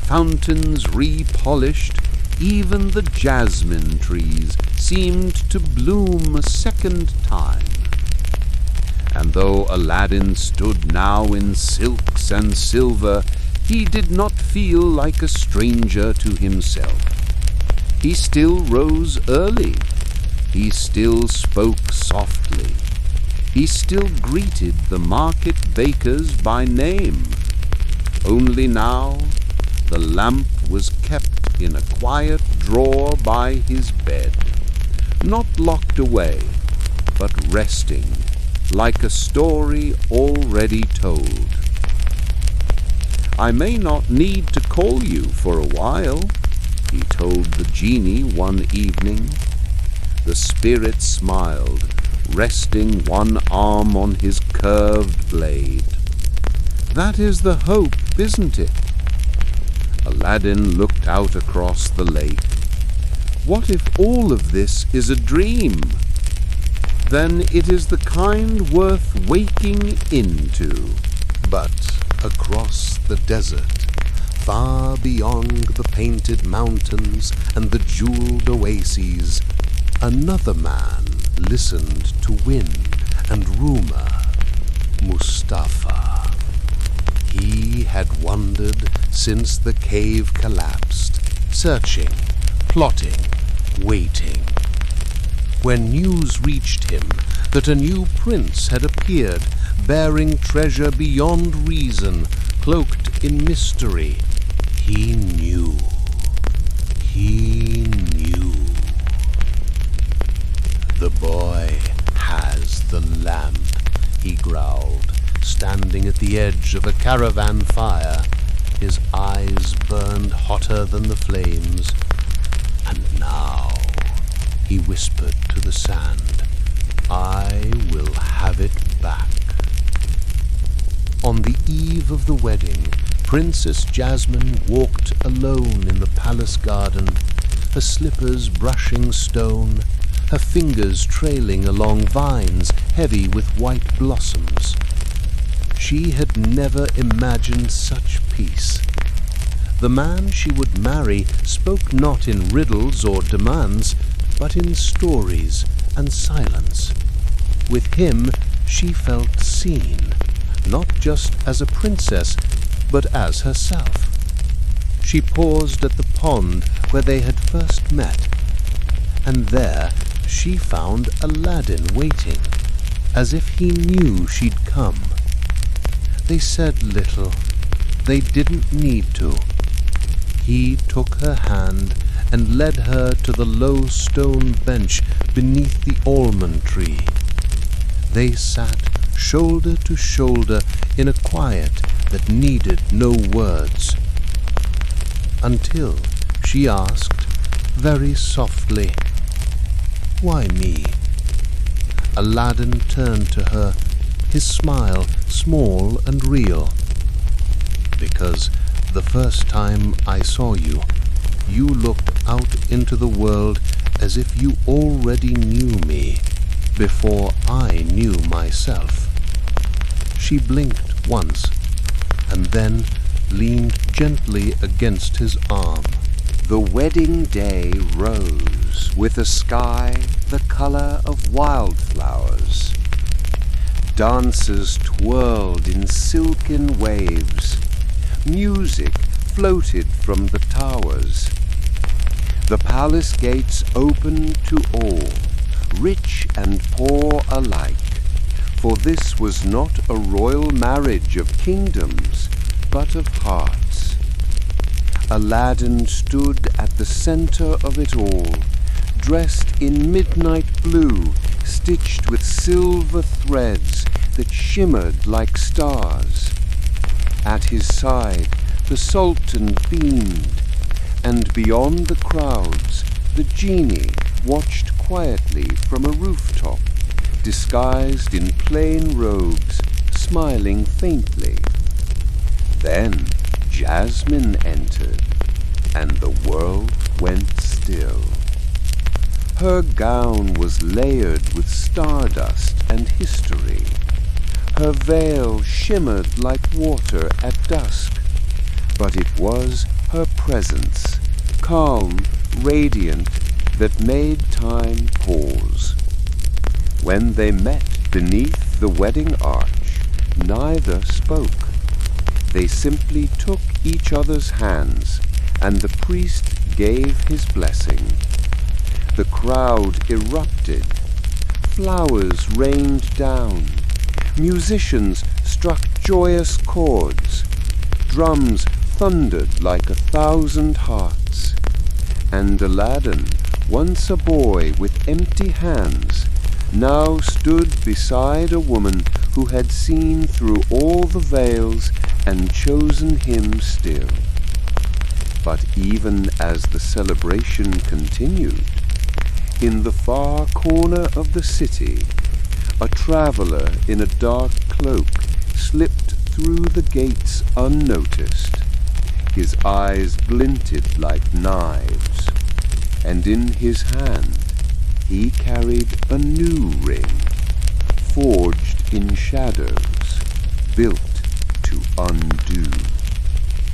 fountains repolished, even the jasmine trees seemed to bloom a second time. And though Aladdin stood now in silks and silver, he did not feel like a stranger to himself. He still rose early. He still spoke softly. He still greeted the market bakers by name. Only now the lamp was kept in a quiet drawer by his bed, not locked away, but resting like a story already told. "I may not need to call you for a while," he told the genie one evening. The spirit smiled, resting one arm on his curved blade. "That is the hope, isn't it?" Aladdin looked out across the lake. What if all of this is a dream? Then it is the kind worth waking into. But across the desert, far beyond the painted mountains and the jeweled oases, another man listened to wind and rumor, Mustafa. He had wandered since the cave collapsed, searching, plotting, waiting. When news reached him that a new prince had appeared, bearing treasure beyond reason, cloaked in mystery, he knew. He knew. "The boy has the lamp," he growled, standing at the edge of a caravan fire. His eyes burned hotter than the flames. "And now," he whispered to the sand, "I will have it back." On the eve of the wedding, Princess Jasmine walked alone in the palace garden, her slippers brushing stone, her fingers trailing along vines heavy with white blossoms. She had never imagined such peace. The man she would marry spoke not in riddles or demands, but in stories and silence. With him she felt seen, not just as a princess, but as herself. She paused at the pond where they had first met, and there she found Aladdin waiting, as if he knew she'd come. They said little. They didn't need to. He took her hand and led her to the low stone bench beneath the almond tree. They sat shoulder to shoulder in a quiet that needed no words, until she asked very softly, "Why me?" Aladdin turned to her, his smile small and real. "Because the first time I saw you, you looked out into the world as if you already knew me, before I knew myself." She blinked once, and then leaned gently against his arm. The wedding day rose with a sky the color of wildflowers. Dancers twirled in silken waves. Music floated from the towers. The palace gates opened to all, rich and poor alike, for this was not a royal marriage of kingdoms, but of hearts. Aladdin stood at the center of it all, dressed in midnight blue, stitched with silver threads that shimmered like stars. At his side the Sultan beamed, and beyond the crowds the genie watched quietly from a rooftop, disguised in plain robes, smiling faintly. Then Jasmine entered, and the world went still. Her gown was layered with stardust and history. Her veil shimmered like water at dusk, but it was her presence, calm, radiant, that made time pause. When they met beneath the wedding arch, neither spoke. They simply took each other's hands, and the priest gave his blessing. The crowd erupted. Flowers rained down. Musicians struck joyous chords. Drums thundered like 1,000 hearts. And Aladdin, once a boy with empty hands, now stood beside a woman who had seen through all the veils and chosen him still. But even as the celebration continued, in the far corner of the city, a traveler in a dark cloak slipped through the gates unnoticed. His eyes glinted like knives, and in his hand he carried a new ring, forged in shadows, built to undo.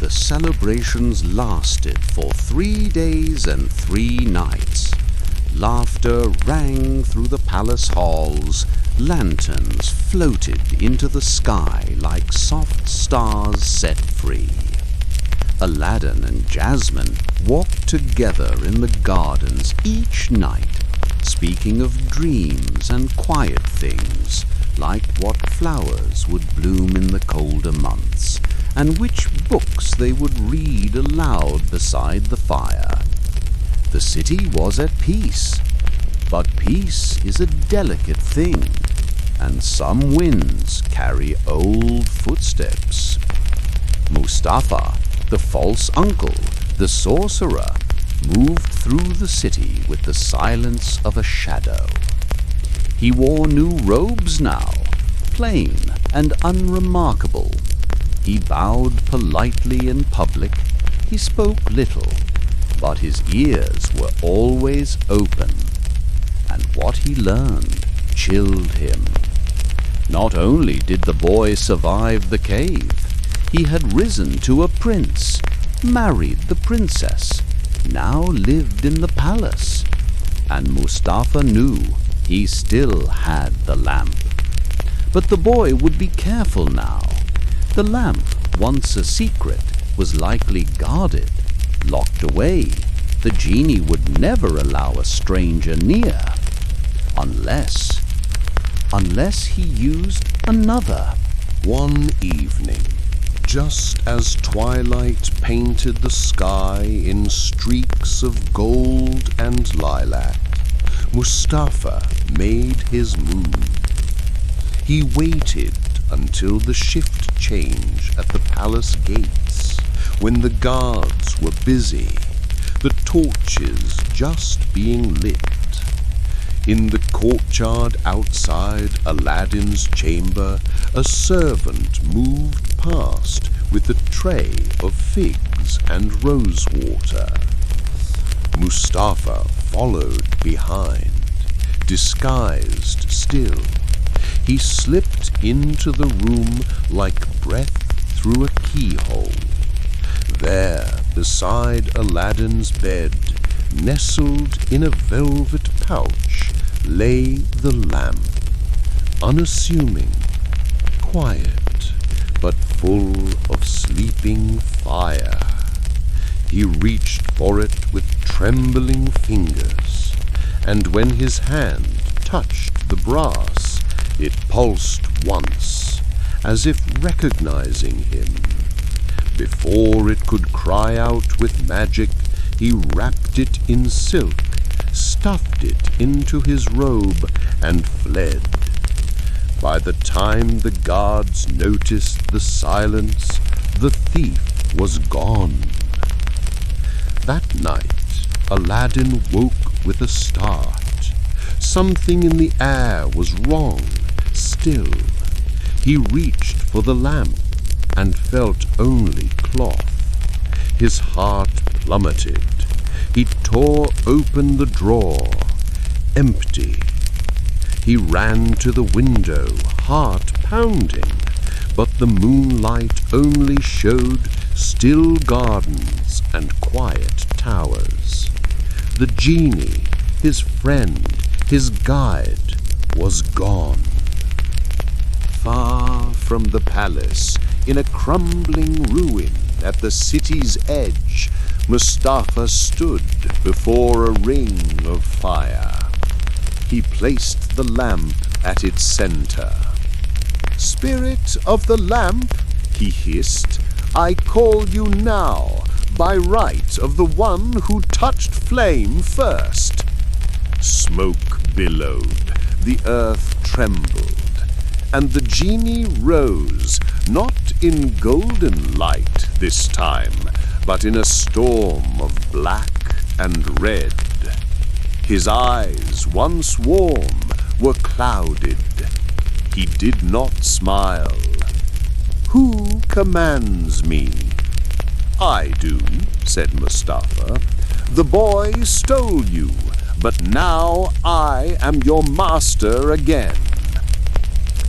The celebrations lasted for 3 days and 3 nights. Laughter rang through the palace halls. Lanterns floated into the sky like soft stars set free. Aladdin and Jasmine walked together in the gardens each night, speaking of dreams and quiet things, like what flowers would bloom in the colder months, and which books they would read aloud beside the fire. The city was at peace, but peace is a delicate thing, and some winds carry old footsteps. Mustafa, the false uncle, the sorcerer, moved through the city with the silence of a shadow. He wore new robes now, plain and unremarkable. He bowed politely in public. He spoke little, but his ears were always open, and what he learned chilled him. Not only did the boy survive the cave, he had risen to a prince, married the princess, now lived in the palace, and Mustafa knew he still had the lamp. But the boy would be careful now. The lamp, once a secret, was likely guarded, locked away. The genie would never allow a stranger near, unless he used another. One evening, just as twilight painted the sky in streaks of gold and lilac, Mustafa made his move. He waited until the shift change at the palace gates, when the guards were busy, the torches just being lit. In the courtyard outside Aladdin's chamber, a servant moved past with a tray of figs and rosewater. Mustafa followed behind, disguised still. He slipped into the room like breath through a keyhole. There, beside Aladdin's bed, nestled in a velvet pouch, lay the lamp, unassuming, quiet, but full of sleeping fire. He reached for it with trembling fingers, and when his hand touched the brass, it pulsed once, as if recognizing him. Before it could cry out with magic, he wrapped it in silk, stuffed it into his robe, and fled. By the time the guards noticed the silence, the thief was gone. That night, Aladdin woke with a start. Something in the air was wrong. Still, he reached for the lamp and felt only cloth. His heart plummeted. He tore open the drawer. Empty. He ran to the window, heart pounding, but the moonlight only showed still gardens and quiet towers. The genie, his friend, his guide, was gone. Far from the palace, in a crumbling ruin at the city's edge, Mustafa stood before a ring of fire. He placed the lamp at its center. "Spirit of the lamp," he hissed, "I call you now, by right of the one who touched flame first." Smoke billowed, the earth trembled, and the genie rose, not in golden light this time, but in a storm of black and red. His eyes, once warm, were clouded. He did not smile. "Who commands me?" "I do," said Mustafa. "The boy stole you, but now I am your master again."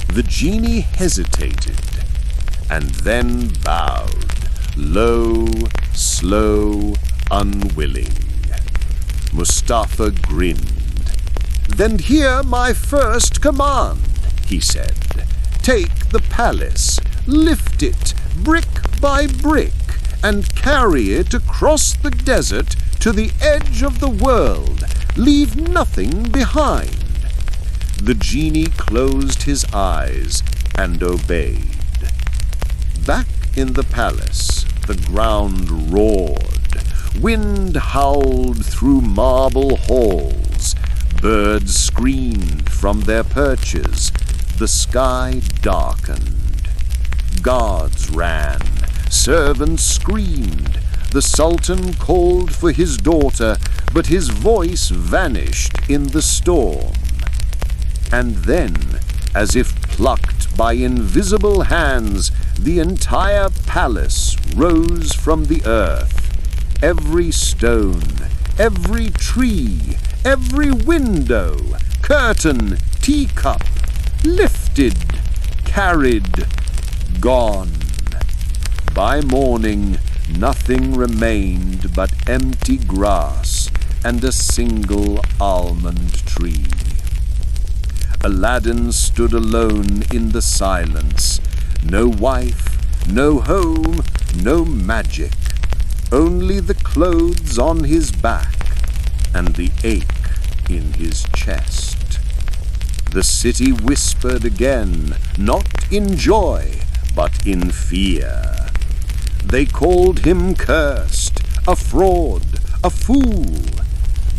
The genie hesitated, and then bowed, low, slow, unwilling. Mustafa grinned. "Then hear my first command," he said. "Take the palace, lift it brick by brick, and carry it across the desert to the edge of the world. Leave nothing behind." The genie closed his eyes and obeyed. Back in the palace, the ground roared. Wind howled through marble halls. Birds screamed from their perches. The sky darkened. Guards ran. Servants screamed. The Sultan called for his daughter, but his voice vanished in the storm. And then, as if plucked by invisible hands, the entire palace rose from the earth, Every stone, every tree, every window, curtain, teacup, lifted, carried, gone. By morning, nothing remained but empty grass and a single almond tree. Aladdin stood alone in the silence. No wife, no home, no magic. Only the clothes on his back and the ache in his chest. The city whispered again, not in joy, but in fear. They called him cursed, a fraud, a fool.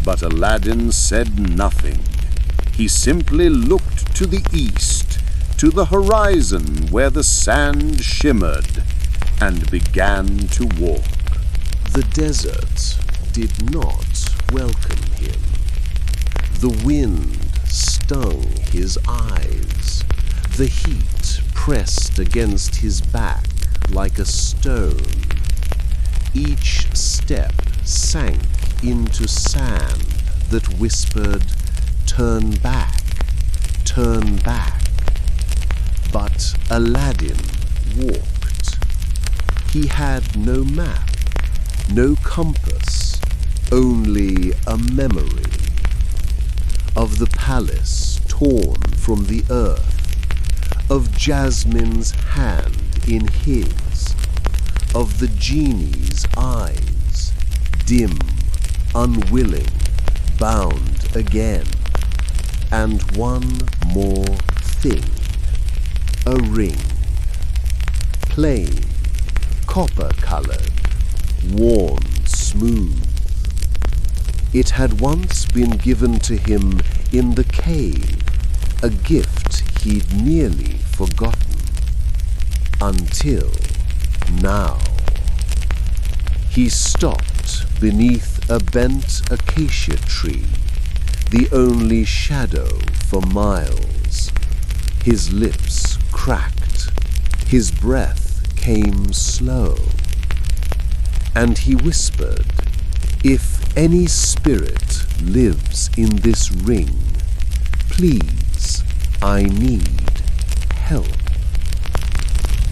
But Aladdin said nothing. He simply looked to the east, to the horizon where the sand shimmered, and began to walk. The desert did not welcome him. The wind stung his eyes. The heat pressed against his back like a stone. Each step sank into sand that whispered, "Turn back, turn back." But Aladdin walked. He had no map, no compass, only a memory of the palace torn from the earth, of Jasmine's hand in his, of the genie's eyes, dim, unwilling, bound again, and one more thing, a ring, plain, copper-colored, worn smooth. It had once been given to him in the cave, a gift he'd nearly forgotten. Until now. He stopped beneath a bent acacia tree, the only shadow for miles. His lips cracked, his breath came slow, and he whispered, "If any spirit lives in this ring, please, I need help."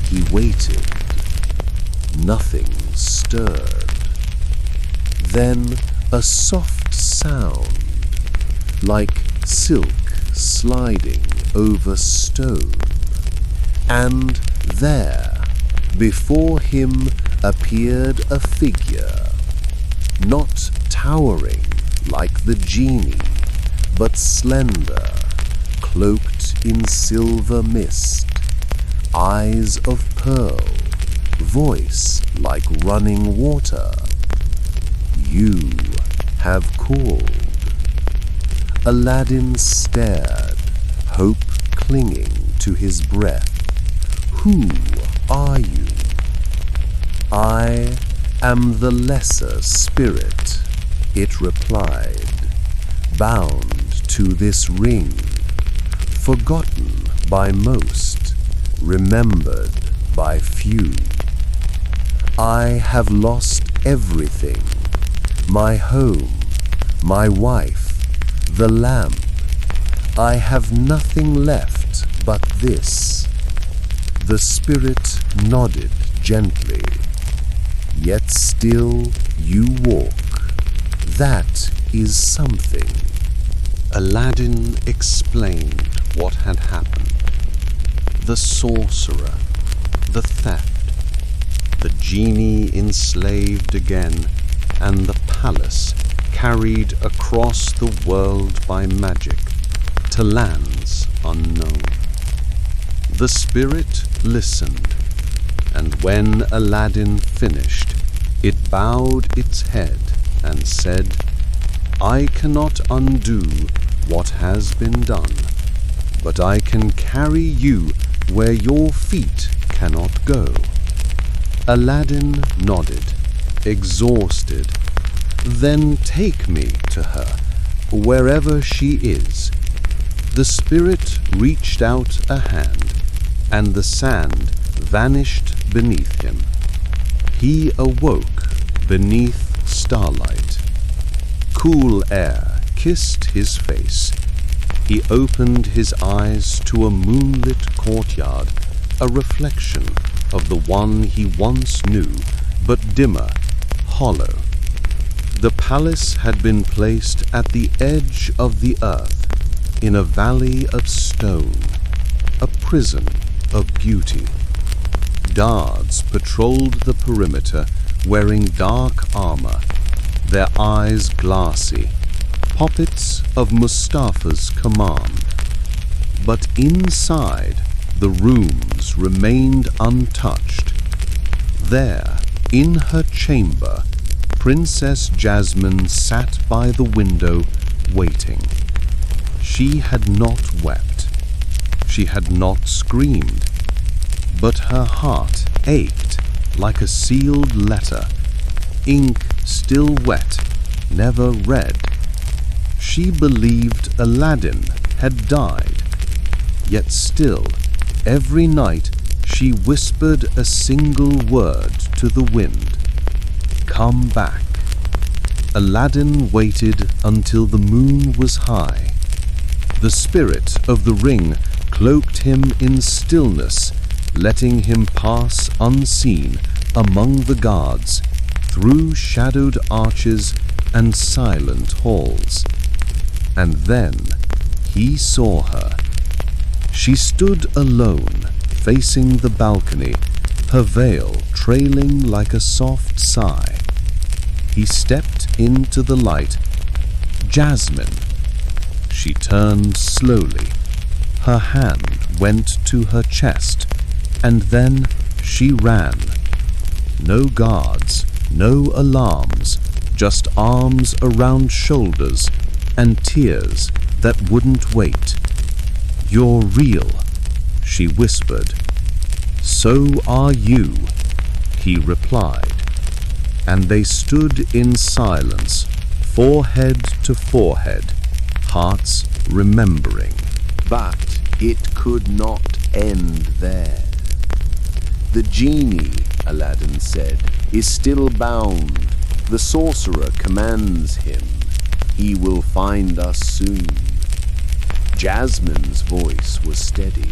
He waited. Nothing stirred. Then a soft sound, like silk sliding over stone. And there, before him, appeared a figure, not towering like the genie, but slender, cloaked in silver mist, eyes of pearl, voice like running water. "You have called." Aladdin stared, hope clinging to his breath. "Who are you?" "I am the lesser spirit," it replied, "bound to this ring, forgotten by most, remembered by few. I have lost everything, my home, my wife, the lamp. I have nothing left but this." The spirit nodded gently. "Yet still you walk. That is something." Aladdin explained what had happened. The sorcerer, the theft, the genie enslaved again, and the palace carried across the world by magic to lands unknown. The spirit listened, and when Aladdin finished, it bowed its head and said, "I cannot undo what has been done, but I can carry you where your feet cannot go." Aladdin nodded, exhausted. "Then take me to her, wherever she is." The spirit reached out a hand, and the sand vanished beneath him. He awoke beneath starlight. Cool air kissed his face. He opened his eyes to a moonlit courtyard, a reflection of the one he once knew, but dimmer, hollow. The palace had been placed at the edge of the earth, in a valley of stone, a prison of beauty. Guards patrolled the perimeter, wearing dark armor, their eyes glassy, puppets of Mustafa's command. But inside, the rooms remained untouched. There, in her chamber, Princess Jasmine sat by the window, waiting. She had not wept. She had not screamed. But her heart ached like a sealed letter, ink still wet, never read. She believed Aladdin had died, yet still, every night she whispered a single word to the wind. Come back. Aladdin waited until the moon was high. The spirit of the ring cloaked him in stillness, letting him pass unseen among the guards, through shadowed arches and silent halls. And then he saw her. She stood alone, facing the balcony, her veil trailing like a soft sigh. He stepped into the light. Jasmine. She turned slowly. Her hand went to her chest, and then she ran. No guards, no alarms, just arms around shoulders and tears that wouldn't wait. You're real, she whispered. So are you, he replied. And they stood in silence, forehead to forehead, hearts remembering. But it could not end there. The genie, Aladdin said, is still bound. The sorcerer commands him. He will find us soon. Jasmine's voice was steady.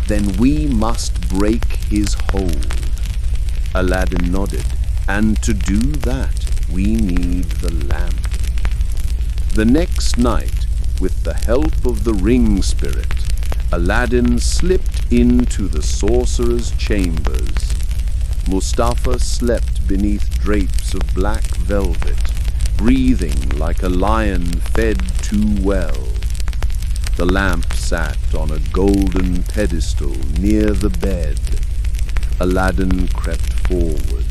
Then we must break his hold. Aladdin nodded. And to do that, we need the lamp. The next night, with the help of the ring spirit, Aladdin slipped into the sorcerer's chambers. Mustafa slept beneath drapes of black velvet, breathing like a lion fed too well. The lamp sat on a golden pedestal near the bed. Aladdin crept forward.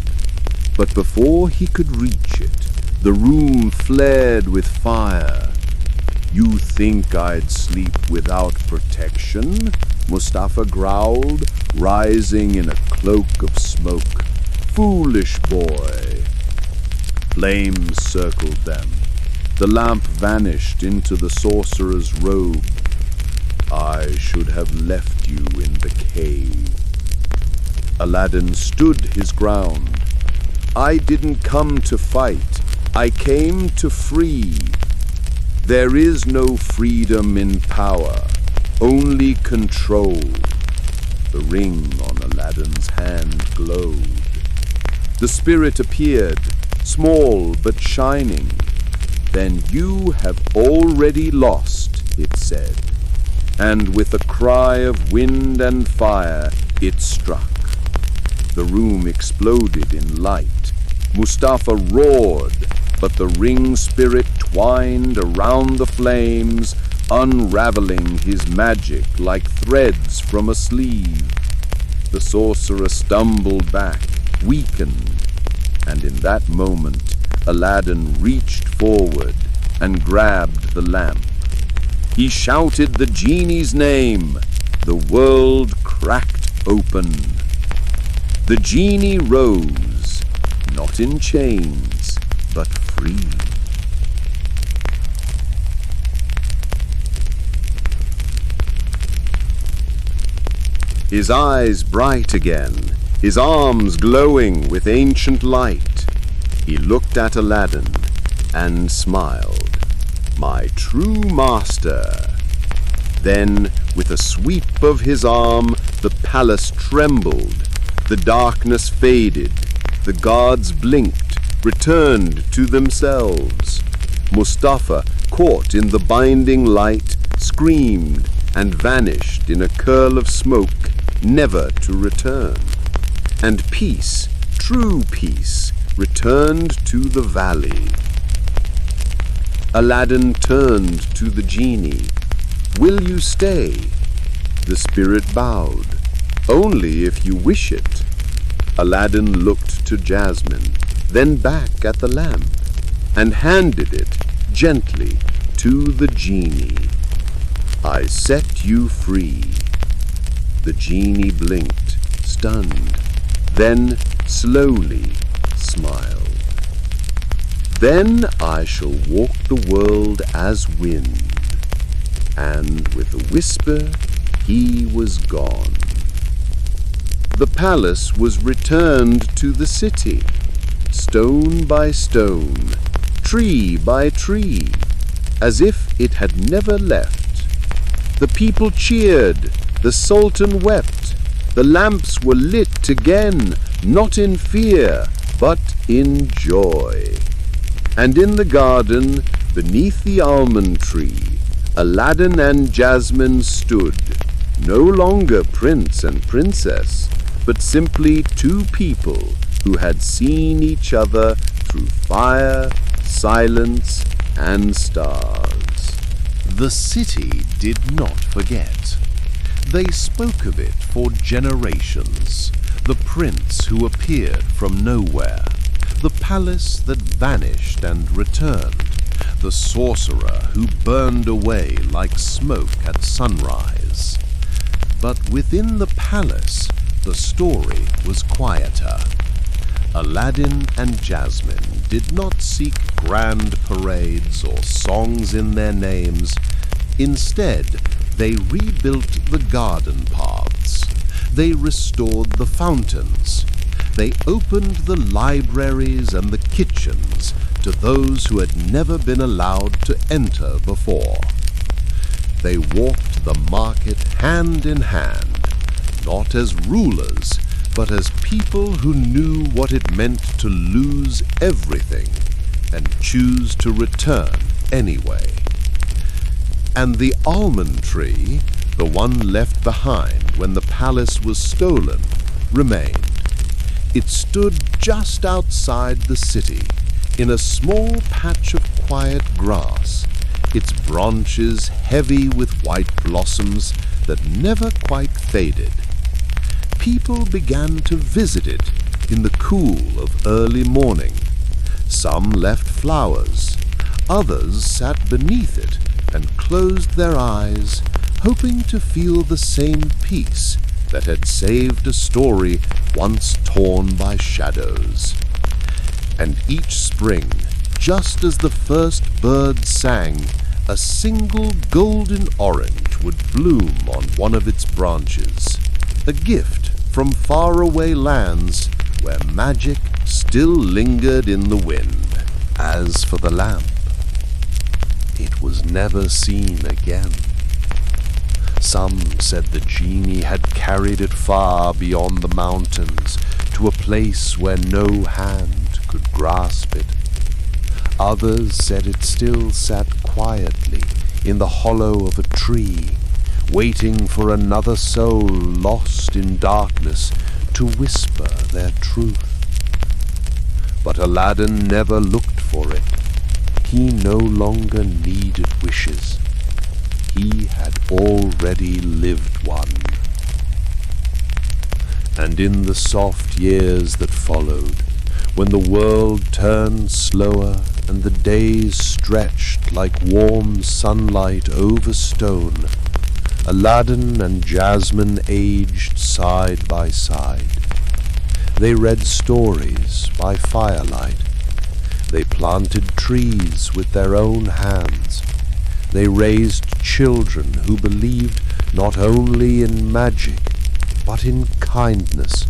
But before he could reach it, the room flared with fire. You think I'd sleep without protection? Mustafa growled, rising in a cloak of smoke. Foolish boy. Flames circled them. The lamp vanished into the sorcerer's robe. I should have left you in the cave. Aladdin stood his ground. I didn't come to fight. I came to free. There is no freedom in power, only control. The ring on Aladdin's hand glowed. The spirit appeared, small but shining. Then you have already lost, it said. And with a cry of wind and fire, it struck. The room exploded in light. Mustafa roared, but the ring spirit twined around the flames, unraveling his magic like threads from a sleeve. The sorcerer stumbled back, weakened, and in that moment, Aladdin reached forward and grabbed the lamp. He shouted the genie's name. The world cracked open. The genie rose, not in chains, but free. His eyes bright again, his arms glowing with ancient light. He looked at Aladdin and smiled. "My true master." Then, with a sweep of his arm, the palace trembled. The darkness faded. The guards blinked, returned to themselves. Mustafa, caught in the binding light, screamed and vanished in a curl of smoke, never to return. And peace, true peace, returned to the valley. Aladdin turned to the genie. "Will you stay?" The spirit bowed. "Only if you wish it." Aladdin looked to Jasmine, then back at the lamp, and handed it gently to the genie. "I set you free." The genie blinked, stunned, then slowly smiled. "Then I shall walk the world as wind." And with a whisper, he was gone. The palace was returned to the city, stone by stone, tree by tree, as if it had never left. The people cheered, the sultan wept, the lamps were lit again, not in fear, but in joy. And in the garden, beneath the almond tree, Aladdin and Jasmine stood, no longer prince and princess, but simply two people who had seen each other through fire, silence, and stars. The city did not forget. They spoke of it for generations. The prince who appeared from nowhere, the palace that vanished and returned, the sorcerer who burned away like smoke at sunrise. But within the palace, the story was quieter. Aladdin and Jasmine did not seek grand parades or songs in their names. Instead, they rebuilt the garden paths. They restored the fountains. They opened the libraries and the kitchens to those who had never been allowed to enter before. They walked the market hand in hand, not as rulers, but as people who knew what it meant to lose everything and choose to return anyway. And the almond tree, the one left behind when the palace was stolen, remained. It stood just outside the city, in a small patch of quiet grass, its branches heavy with white blossoms that never quite faded. People began to visit it in the cool of early morning. Some left flowers, others sat beneath it and closed their eyes, hoping to feel the same peace that had saved a story once torn by shadows. And each spring, just as the first bird sang, a single golden orange would bloom on one of its branches, a gift from faraway lands where magic still lingered in the wind. As for the lamp, it was never seen again. Some said the genie had carried it far beyond the mountains to a place where no hand could grasp it. Others said it still sat quietly in the hollow of a tree, waiting for another soul lost in darkness to whisper their truth. But Aladdin never looked for it. He no longer needed wishes. He had already lived one. And in the soft years that followed, when the world turned slower and the days stretched like warm sunlight over stone, Aladdin and Jasmine aged side by side. They read stories by firelight. They planted trees with their own hands. They raised children who believed not only in magic, but in kindness,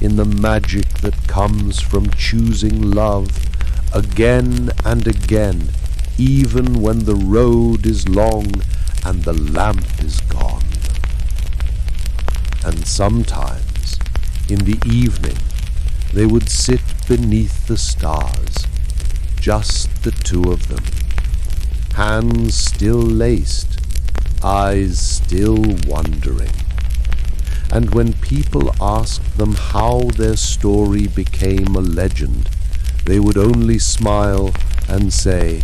in the magic that comes from choosing love again and again, even when the road is long and the lamp is gone. And sometimes, in the evening, they would sit beneath the stars, just the two of them, hands still laced, eyes still wondering. And when people asked them how their story became a legend, they would only smile and say,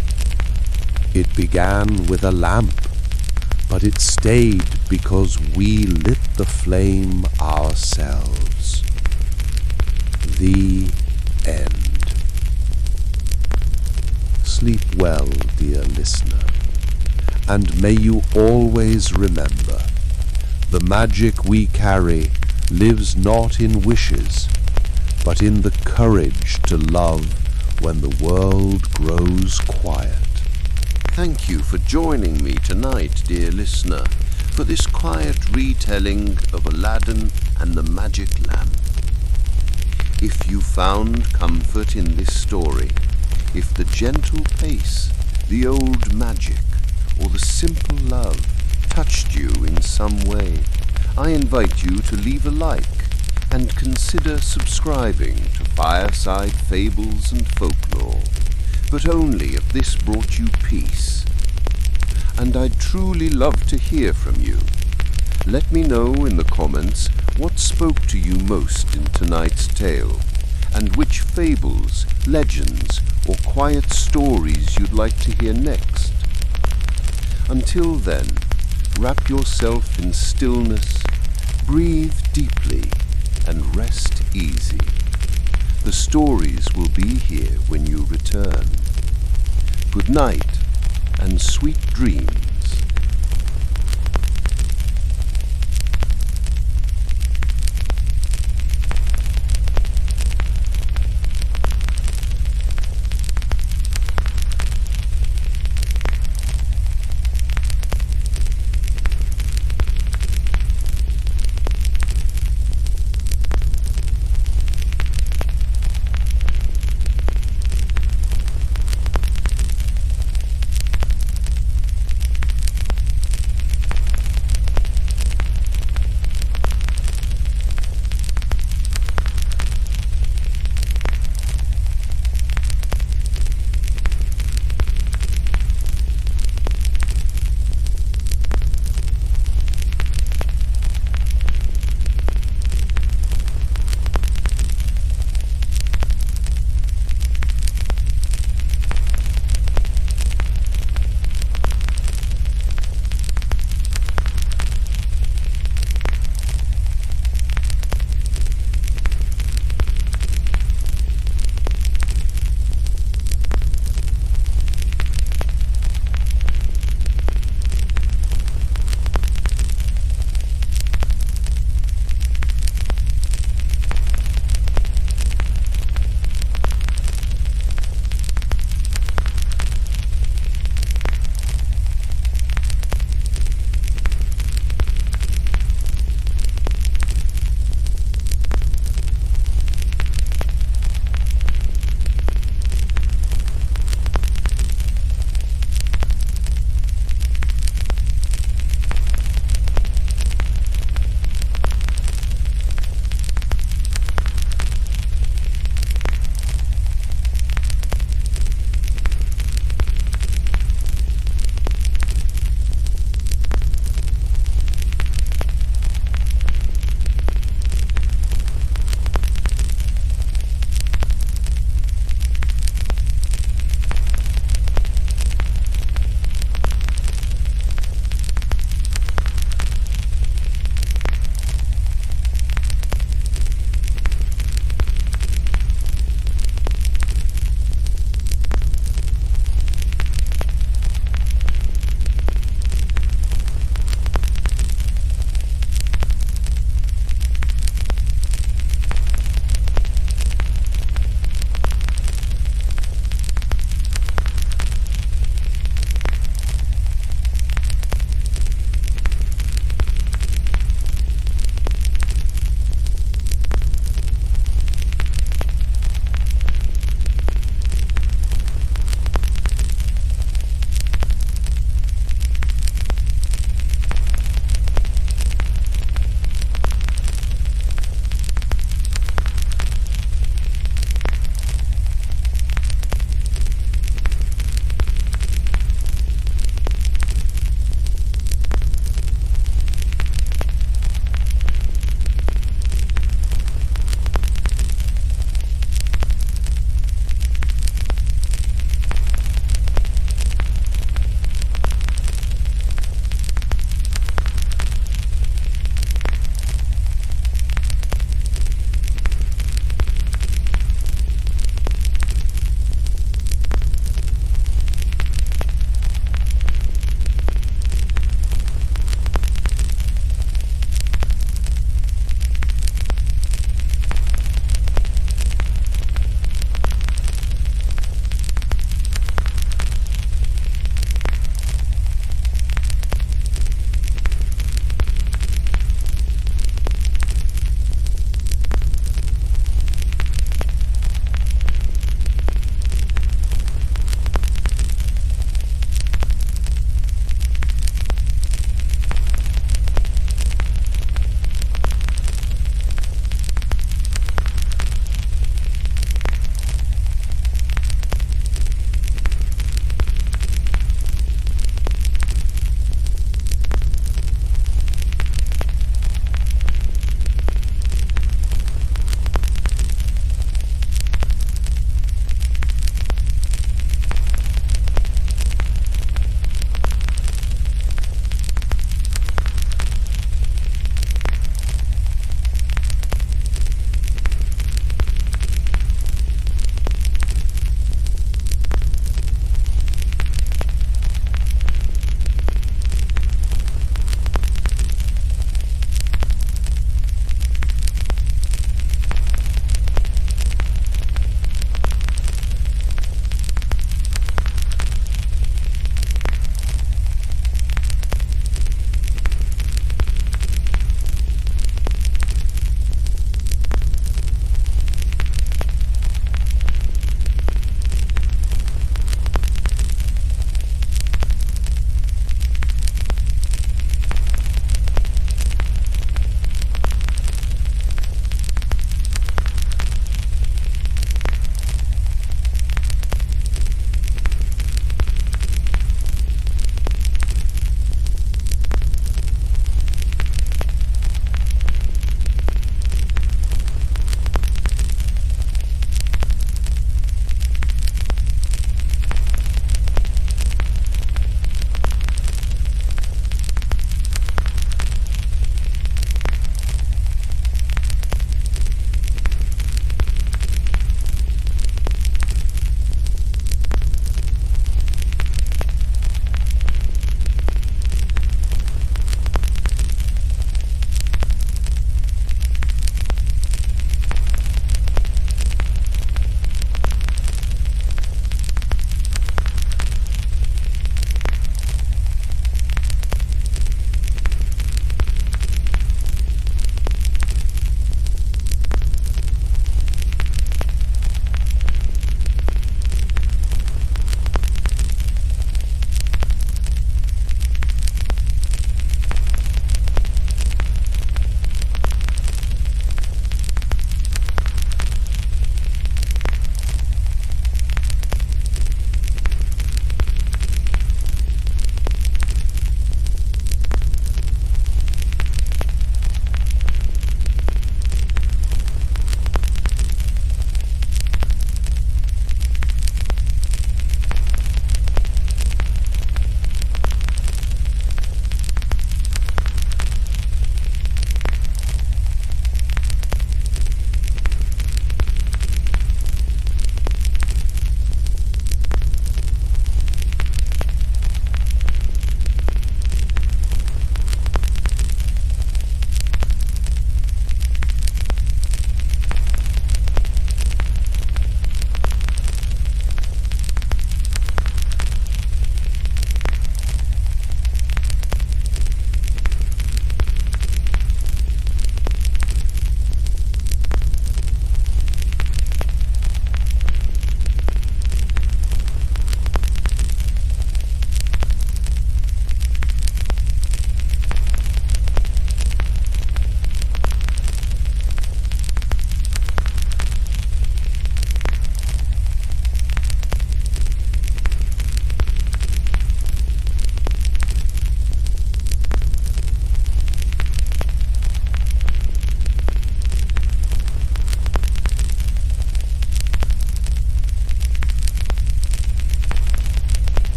"It began with a lamp, but it stayed because we lit the flame ourselves." The end. Sleep well, dear listener, and may you always remember, the magic we carry lives not in wishes, but in the courage to love when the world grows quiet. Thank you for joining me tonight, dear listener, for this quiet retelling of Aladdin and the Magic Lamp. If you found comfort in this story, if the gentle pace, the old magic, or the simple love touched you in some way, I invite you to leave a like and consider subscribing to Fireside Fables and Folklore, but only if this brought you peace. And I'd truly love to hear from you. Let me know in the comments what spoke to you most in tonight's tale, and which fables, legends, or quiet stories you'd like to hear next. Until then, wrap yourself in stillness, breathe deeply, and rest easy. The stories will be here when you return. Good night and sweet dreams.